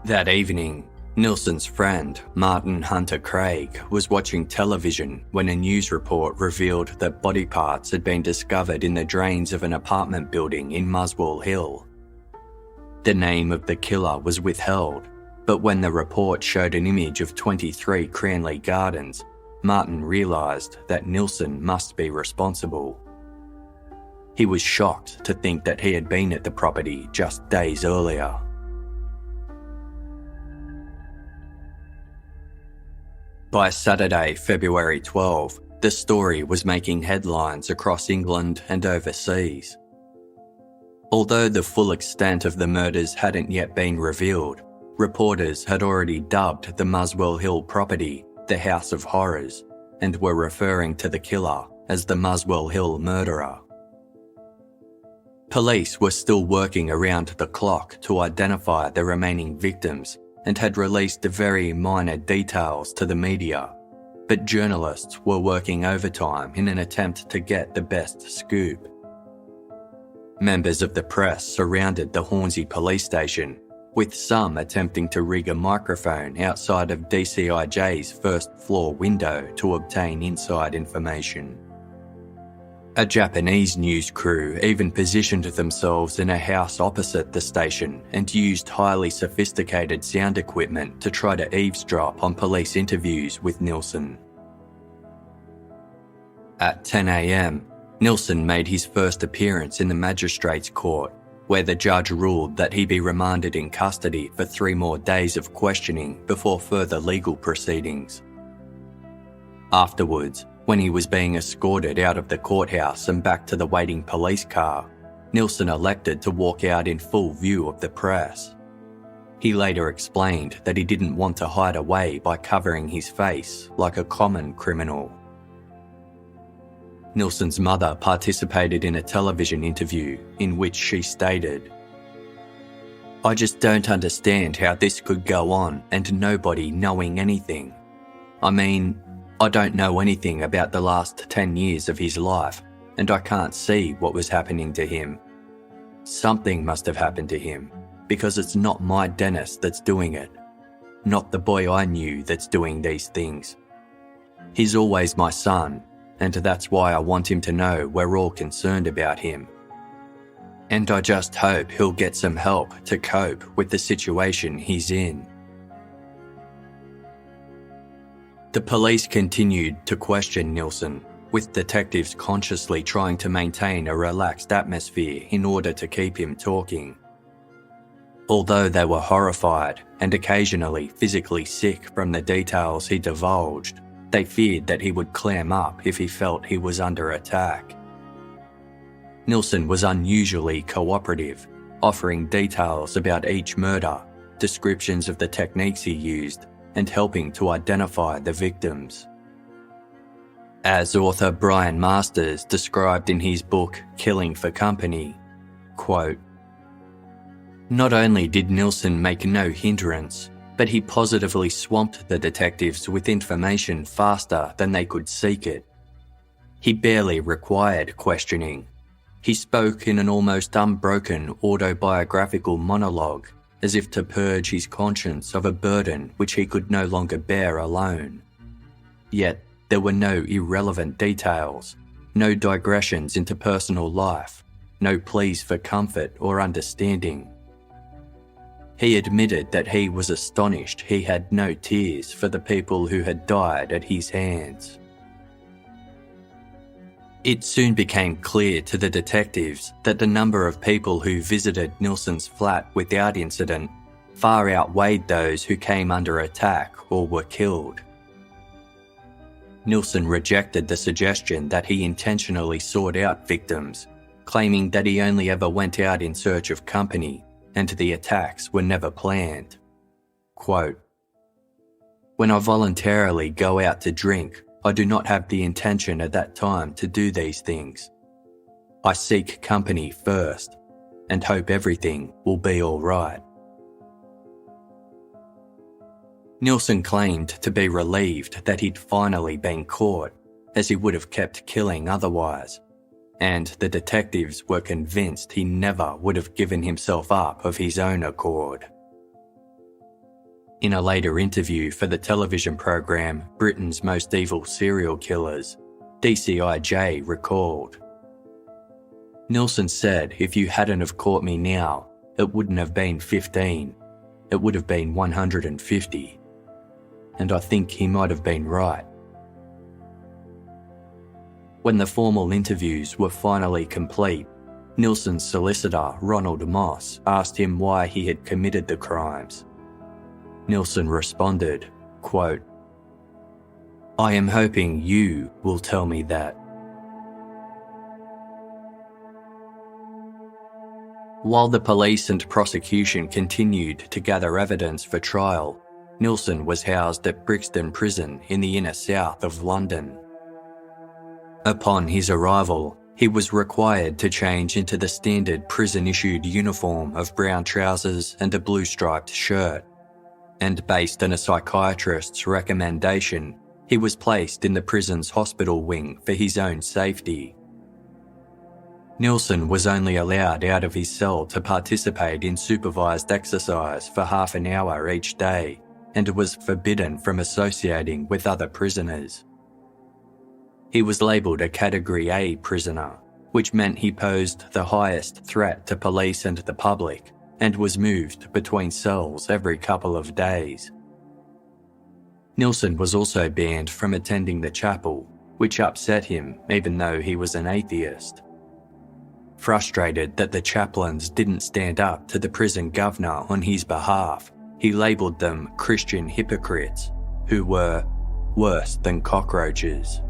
That evening, Nilsen's friend, Martin Hunter Craig, was watching television when a news report revealed that body parts had been discovered in the drains of an apartment building in Muswell Hill. The name of the killer was withheld, but when the report showed an image of 23 Cranley Gardens, Martin realised that Nielsen must be responsible. He was shocked to think that he had been at the property just days earlier. By Saturday, February 12, the story was making headlines across England and overseas. Although the full extent of the murders hadn't yet been revealed, reporters had already dubbed the Muswell Hill property the House of Horrors and were referring to the killer as the Muswell Hill murderer. Police were still working around the clock to identify the remaining victims and had released very minor details to the media, but journalists were working overtime in an attempt to get the best scoop. Members of the press surrounded the Hornsey police station, with some attempting to rig a microphone outside of DCIJ's first floor window to obtain inside information. A Japanese news crew even positioned themselves in a house opposite the station and used highly sophisticated sound equipment to try to eavesdrop on police interviews with Nielsen. At 10 a.m, Nielsen made his first appearance in the magistrate's court, where the judge ruled that he be remanded in custody for 3 more days of questioning before further legal proceedings. Afterwards, when he was being escorted out of the courthouse and back to the waiting police car, Nielsen elected to walk out in full view of the press. He later explained that he didn't want to hide away by covering his face like a common criminal. Nielsen's mother participated in a television interview in which she stated, "I just don't understand how this could go on and nobody knowing anything. I mean, I don't know anything about the last 10 years of his life, and I can't see what was happening to him. Something must have happened to him, because it's not my Dennis that's doing it. Not the boy I knew that's doing these things. He's always my son, and that's why I want him to know we're all concerned about him. And I just hope he'll get some help to cope with the situation he's in." The police continued to question Nielsen, with detectives consciously trying to maintain a relaxed atmosphere in order to keep him talking. Although they were horrified and occasionally physically sick from the details he divulged, they feared that he would clam up if he felt he was under attack. Nielsen was unusually cooperative, offering details about each murder, descriptions of the techniques he used, and helping to identify the victims. As author Brian Masters described in his book Killing for Company, quote, "Not only did Nielsen make no hindrance, but he positively swamped the detectives with information faster than they could seek it. He barely required questioning. He spoke in an almost unbroken autobiographical monologue, as if to purge his conscience of a burden which he could no longer bear alone. Yet there were no irrelevant details, no digressions into personal life, no pleas for comfort or understanding. He admitted that he was astonished he had no tears for the people who had died at his hands." It soon became clear to the detectives that the number of people who visited Nielsen's flat without incident far outweighed those who came under attack or were killed. Nielsen rejected the suggestion that he intentionally sought out victims, claiming that he only ever went out in search of company and the attacks were never planned. Quote, "When I voluntarily go out to drink, I do not have the intention at that time to do these things. I seek company first and hope everything will be all right." Nielsen claimed to be relieved that he'd finally been caught, as he would have kept killing otherwise, and the detectives were convinced he never would have given himself up of his own accord. In a later interview for the television program Britain's Most Evil Serial Killers, DCIJ recalled, "Nielsen said if you hadn't have caught me now, it wouldn't have been 15, it would have been 150. And I think he might have been right. When the formal interviews were finally complete, Nielsen's solicitor, Ronald Moss, asked him why he had committed the crimes. Nielsen responded, quote, "I am hoping you will tell me that." While the police and prosecution continued to gather evidence for trial, Nielsen was housed at Brixton Prison in the inner south of London. Upon his arrival, he was required to change into the standard prison-issued uniform of brown trousers and a blue-striped shirt, and based on a psychiatrist's recommendation, he was placed in the prison's hospital wing for his own safety. Nielsen was only allowed out of his cell to participate in supervised exercise for half an hour each day, and was forbidden from associating with other prisoners. He was labelled a Category A prisoner, which meant he posed the highest threat to police and the public, and was moved between cells every couple of days. Nielsen was also banned from attending the chapel, which upset him even though he was an atheist. Frustrated that the chaplains didn't stand up to the prison governor on his behalf, he labelled them Christian hypocrites, who were worse than cockroaches.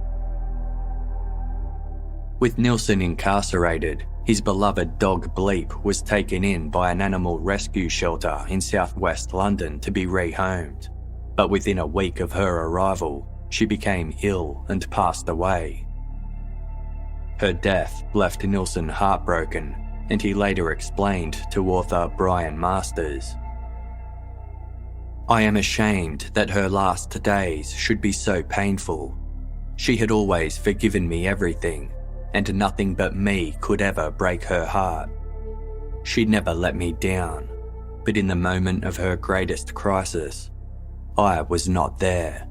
With Nielsen incarcerated, his beloved dog Bleep was taken in by an animal rescue shelter in southwest London to be rehomed, but within a week of her arrival, she became ill and passed away. Her death left Nielsen heartbroken, and he later explained to author Brian Masters, "I am ashamed that her last days should be so painful. She had always forgiven me everything, and nothing but me could ever break her heart. She never let me down, but in the moment of her greatest crisis, I was not there."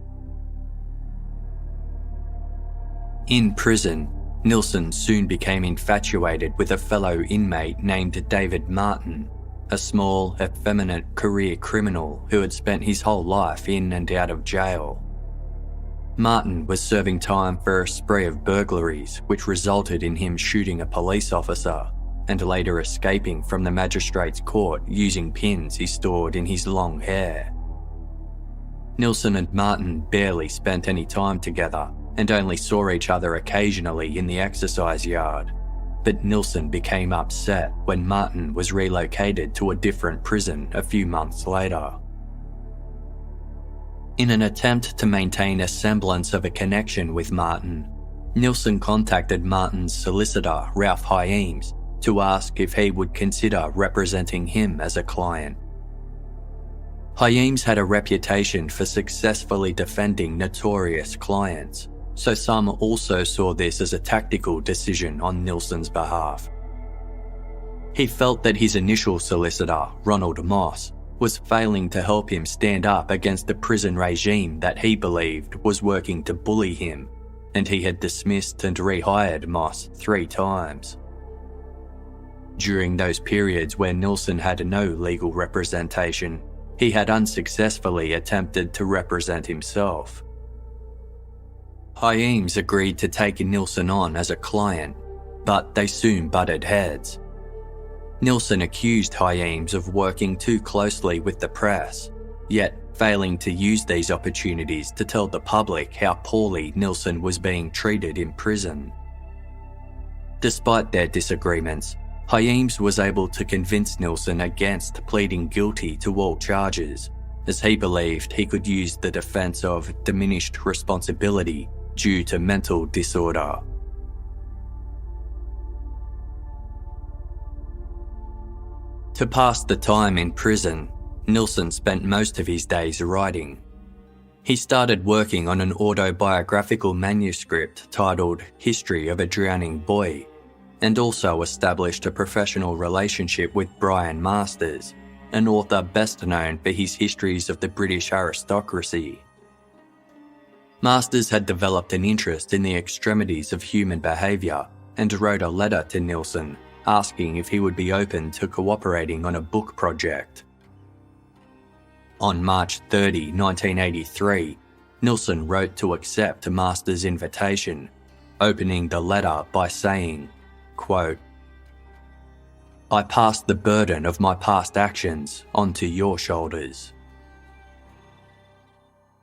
In prison, Nielsen soon became infatuated with a fellow inmate named David Martin, a small, effeminate career criminal who had spent his whole life in and out of jail. Martin was serving time for a spree of burglaries which resulted in him shooting a police officer and later escaping from the magistrate's court using pins he stored in his long hair. Nielsen and Martin barely spent any time together and only saw each other occasionally in the exercise yard, but Nielsen became upset when Martin was relocated to a different prison a few months later. In an attempt to maintain a semblance of a connection with Martin, Nielsen contacted Martin's solicitor, Ralph Hyemes, to ask if he would consider representing him as a client. Hyemes had a reputation for successfully defending notorious clients, so some also saw this as a tactical decision on Nielsen's behalf. He felt that his initial solicitor, Ronald Moss, was failing to help him stand up against the prison regime that he believed was working to bully him, and he had dismissed and rehired Moss 3 times. During those periods where Nielsen had no legal representation, he had unsuccessfully attempted to represent himself. Hyemes agreed to take Nielsen on as a client, but they soon butted heads. Nielsen accused Hyemes of working too closely with the press, yet failing to use these opportunities to tell the public how poorly Nielsen was being treated in prison. Despite their disagreements, Hyemes was able to convince Nielsen against pleading guilty to all charges, as he believed he could use the defence of diminished responsibility due to mental disorder. To pass the time in prison, Nielsen spent most of his days writing. He started working on an autobiographical manuscript titled History of a Drowning Boy, and also established a professional relationship with Brian Masters, an author best known for his histories of the British aristocracy. Masters had developed an interest in the extremities of human behaviour and wrote a letter to Nielsen asking if he would be open to cooperating on a book project. On March 30, 1983, Nielsen wrote to accept Master's invitation, opening the letter by saying, quote, "I pass the burden of my past actions onto your shoulders."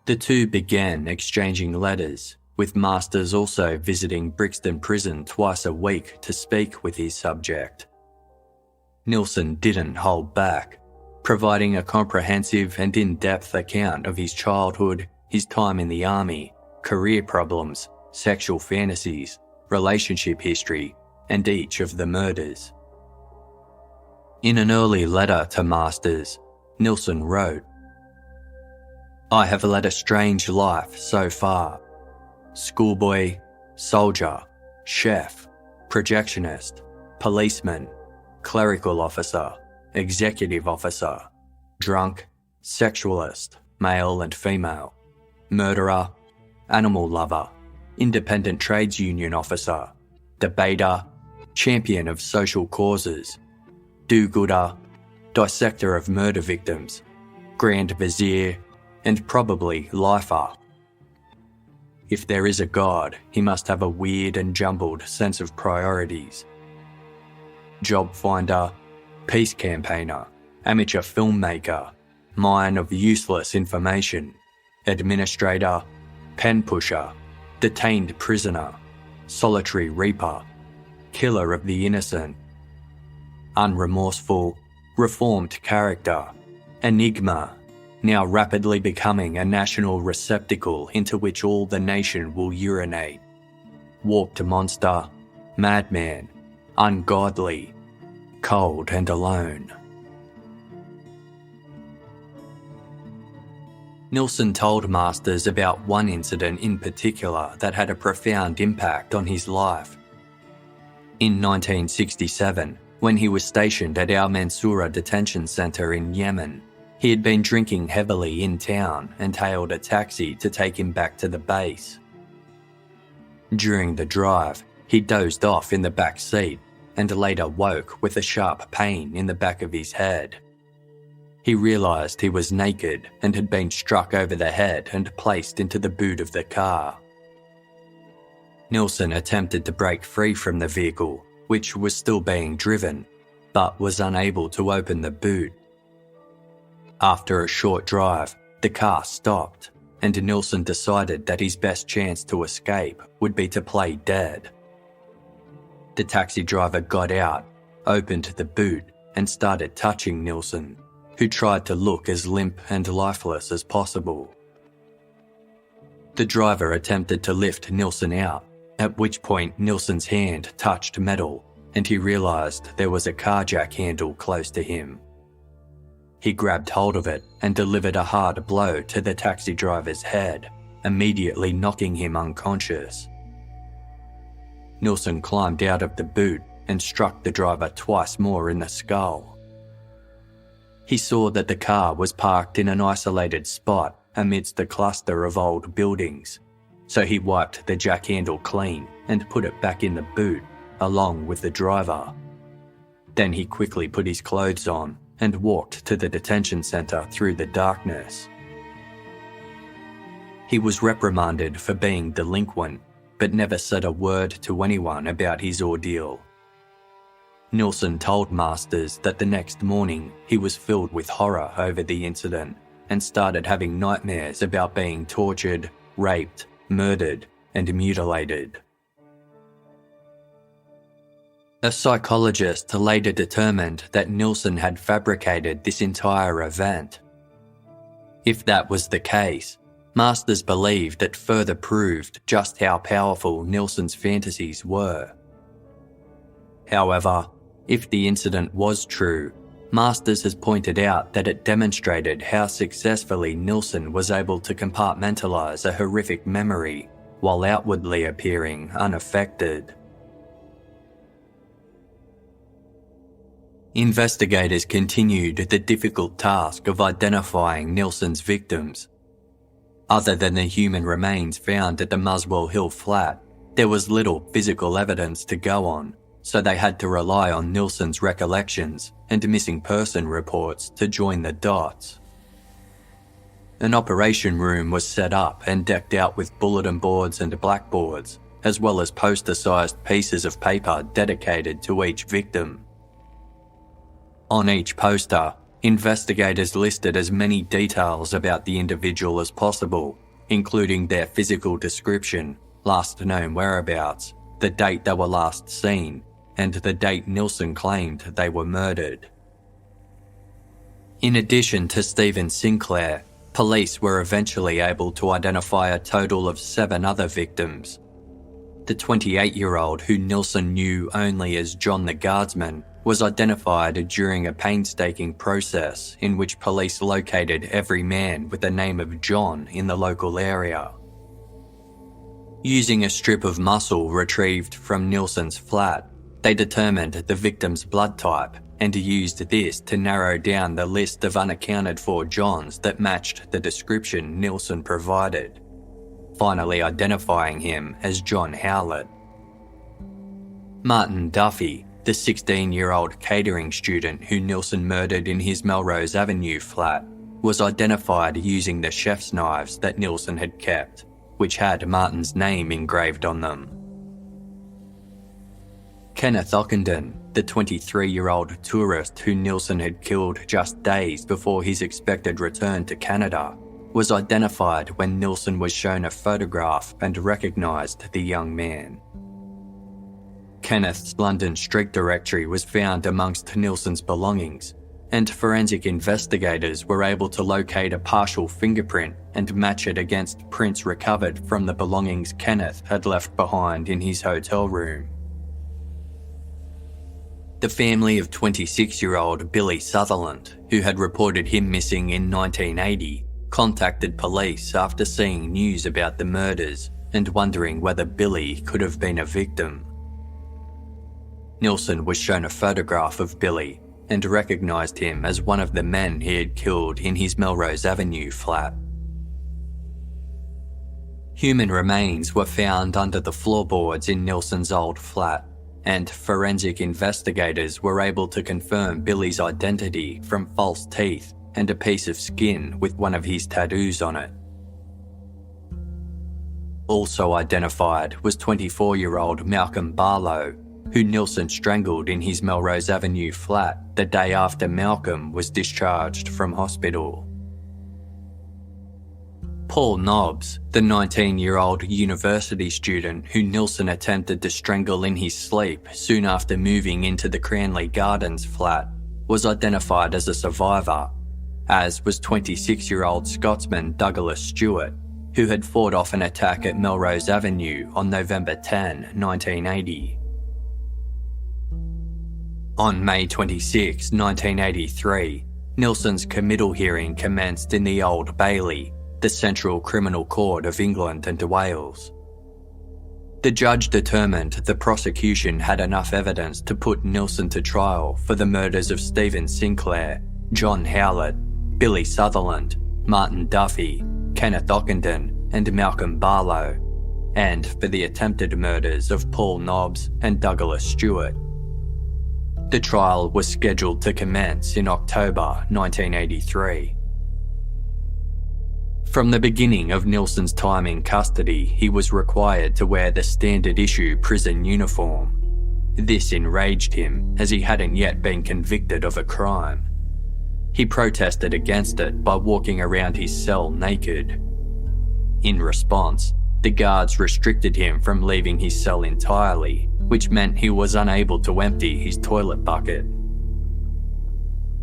The two began exchanging letters, with Masters also visiting Brixton Prison twice a week to speak with his subject. Nielsen didn't hold back, providing a comprehensive and in-depth account of his childhood, his time in the army, career problems, sexual fantasies, relationship history, and each of the murders. In an early letter to Masters, Nielsen wrote, "I have led a strange life so far. Schoolboy, soldier, chef, projectionist, policeman, clerical officer, executive officer, drunk, sexualist, male and female, murderer, animal lover, independent trades union officer, debater, champion of social causes, do-gooder, dissector of murder victims, grand vizier, and probably lifer. If there is a God, he must have a weird and jumbled sense of priorities. Job finder, peace campaigner, amateur filmmaker, mine of useless information, administrator, pen pusher, detained prisoner, solitary reaper, killer of the innocent, unremorseful, reformed character, enigma, now rapidly becoming a national receptacle into which all the nation will urinate, warped monster, madman, ungodly, cold and alone." Nielsen told Masters about one incident in particular that had a profound impact on his life. In 1967, when he was stationed at Al Mansoura detention centre in Yemen, he had been drinking heavily in town and hailed a taxi to take him back to the base. During the drive, he dozed off in the back seat and later woke with a sharp pain in the back of his head. He realised he was naked and had been struck over the head and placed into the boot of the car. Nielsen attempted to break free from the vehicle, which was still being driven, but was unable to open the boot. After a short drive, the car stopped, and Nielsen decided that his best chance to escape would be to play dead. The taxi driver got out, opened the boot, and started touching Nielsen, who tried to look as limp and lifeless as possible. The driver attempted to lift Nielsen out, at which point Nielsen's hand touched metal, and he realised there was a car jack handle close to him. He grabbed hold of it and delivered a hard blow to the taxi driver's head, immediately knocking him unconscious. Nielsen climbed out of the boot and struck the driver twice more in the skull. He saw that the car was parked in an isolated spot amidst a cluster of old buildings, so he wiped the jack handle clean and put it back in the boot, along with the driver. Then he quickly put his clothes on and walked to the detention centre through the darkness. He was reprimanded for being delinquent, but never said a word to anyone about his ordeal. Nielsen told Masters that the next morning he was filled with horror over the incident and started having nightmares about being tortured, raped, murdered, and mutilated. A psychologist later determined that Nielsen had fabricated this entire event. If that was the case, Masters believed it further proved just how powerful Nielsen's fantasies were. However, if the incident was true, Masters has pointed out that it demonstrated how successfully Nielsen was able to compartmentalise a horrific memory while outwardly appearing unaffected. Investigators continued the difficult task of identifying Nielsen's victims. Other than the human remains found at the Muswell Hill flat, there was little physical evidence to go on, so they had to rely on Nilsen's recollections and missing person reports to join the dots. An operation room was set up and decked out with bulletin boards and blackboards, as well as poster-sized pieces of paper dedicated to each victim. On each poster, investigators listed as many details about the individual as possible, including their physical description, last known whereabouts, the date they were last seen, and the date Nielsen claimed they were murdered. In addition to Stephen Sinclair, police were eventually able to identify a total of 7 other victims. The 28-year-old, who Nielsen knew only as John the Guardsman, was identified during a painstaking process in which police located every man with the name of John in the local area. Using a strip of muscle retrieved from Nielsen's flat, they determined the victim's blood type and used this to narrow down the list of unaccounted-for Johns that matched the description Nielsen provided, finally identifying him as John Howlett. Martin Duffy, the 16-year-old catering student who Nielsen murdered in his Melrose Avenue flat, was identified using the chef's knives that Nielsen had kept, which had Martin's name engraved on them. Kenneth Ockenden, the 23-year-old tourist who Nielsen had killed just days before his expected return to Canada, was identified when Nielsen was shown a photograph and recognised the young man. Kenneth's London street directory was found amongst Nielsen's belongings, and forensic investigators were able to locate a partial fingerprint and match it against prints recovered from the belongings Kenneth had left behind in his hotel room. The family of 26-year-old Billy Sutherland, who had reported him missing in 1980, contacted police after seeing news about the murders and wondering whether Billy could have been a victim. Nielsen was shown a photograph of Billy and recognised him as one of the men he had killed in his Melrose Avenue flat. Human remains were found under the floorboards in Nielsen's old flat, and forensic investigators were able to confirm Billy's identity from false teeth and a piece of skin with one of his tattoos on it. Also identified was 24-year-old Malcolm Barlow, who Nielsen strangled in his Melrose Avenue flat the day after Malcolm was discharged from hospital. Paul Nobbs, the 19-year-old university student who Nielsen attempted to strangle in his sleep soon after moving into the Cranley Gardens flat, was identified as a survivor, as was 26-year-old Scotsman Douglas Stewart, who had fought off an attack at Melrose Avenue on November 10, 1980. On May 26, 1983, Nielsen's committal hearing commenced in the Old Bailey, the Central Criminal Court of England and Wales. The judge determined the prosecution had enough evidence to put Nielsen to trial for the murders of Stephen Sinclair, John Howlett, Billy Sutherland, Martin Duffy, Kenneth Ockenden and Malcolm Barlow, and for the attempted murders of Paul Nobbs and Douglas Stewart. The trial was scheduled to commence in October 1983. From the beginning of Nielsen's time in custody, he was required to wear the standard issue prison uniform. This enraged him, as he hadn't yet been convicted of a crime. He protested against it by walking around his cell naked. In response, the guards restricted him from leaving his cell entirely, which meant he was unable to empty his toilet bucket.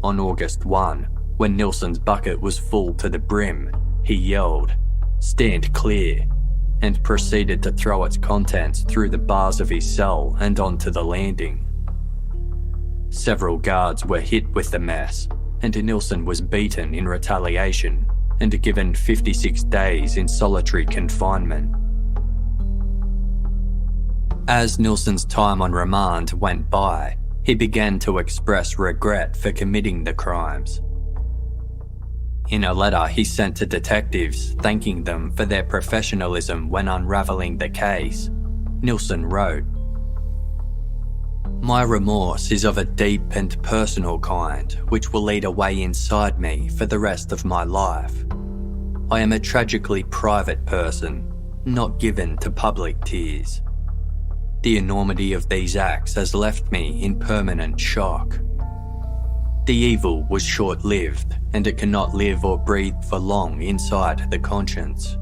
On August 1, when Nielsen's bucket was full to the brim, he yelled, "Stand clear," and proceeded to throw its contents through the bars of his cell and onto the landing. Several guards were hit with the mess, and Nielsen was beaten in retaliation and given 56 days in solitary confinement. As Nielsen's time on remand went by, he began to express regret for committing the crimes. In a letter he sent to detectives thanking them for their professionalism when unravelling the case, Nielsen wrote, My remorse is of a deep and personal kind, which will eat away inside me for the rest of my life. I am a tragically private person, not given to public tears. The enormity of these acts has left me in permanent shock. The evil was short-lived, and it cannot live or breathe for long inside the conscience.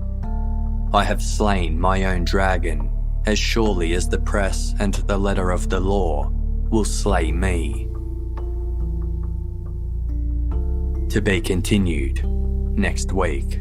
I have slain my own dragon, as surely as the press and the letter of the law will slay me. To be continued next week.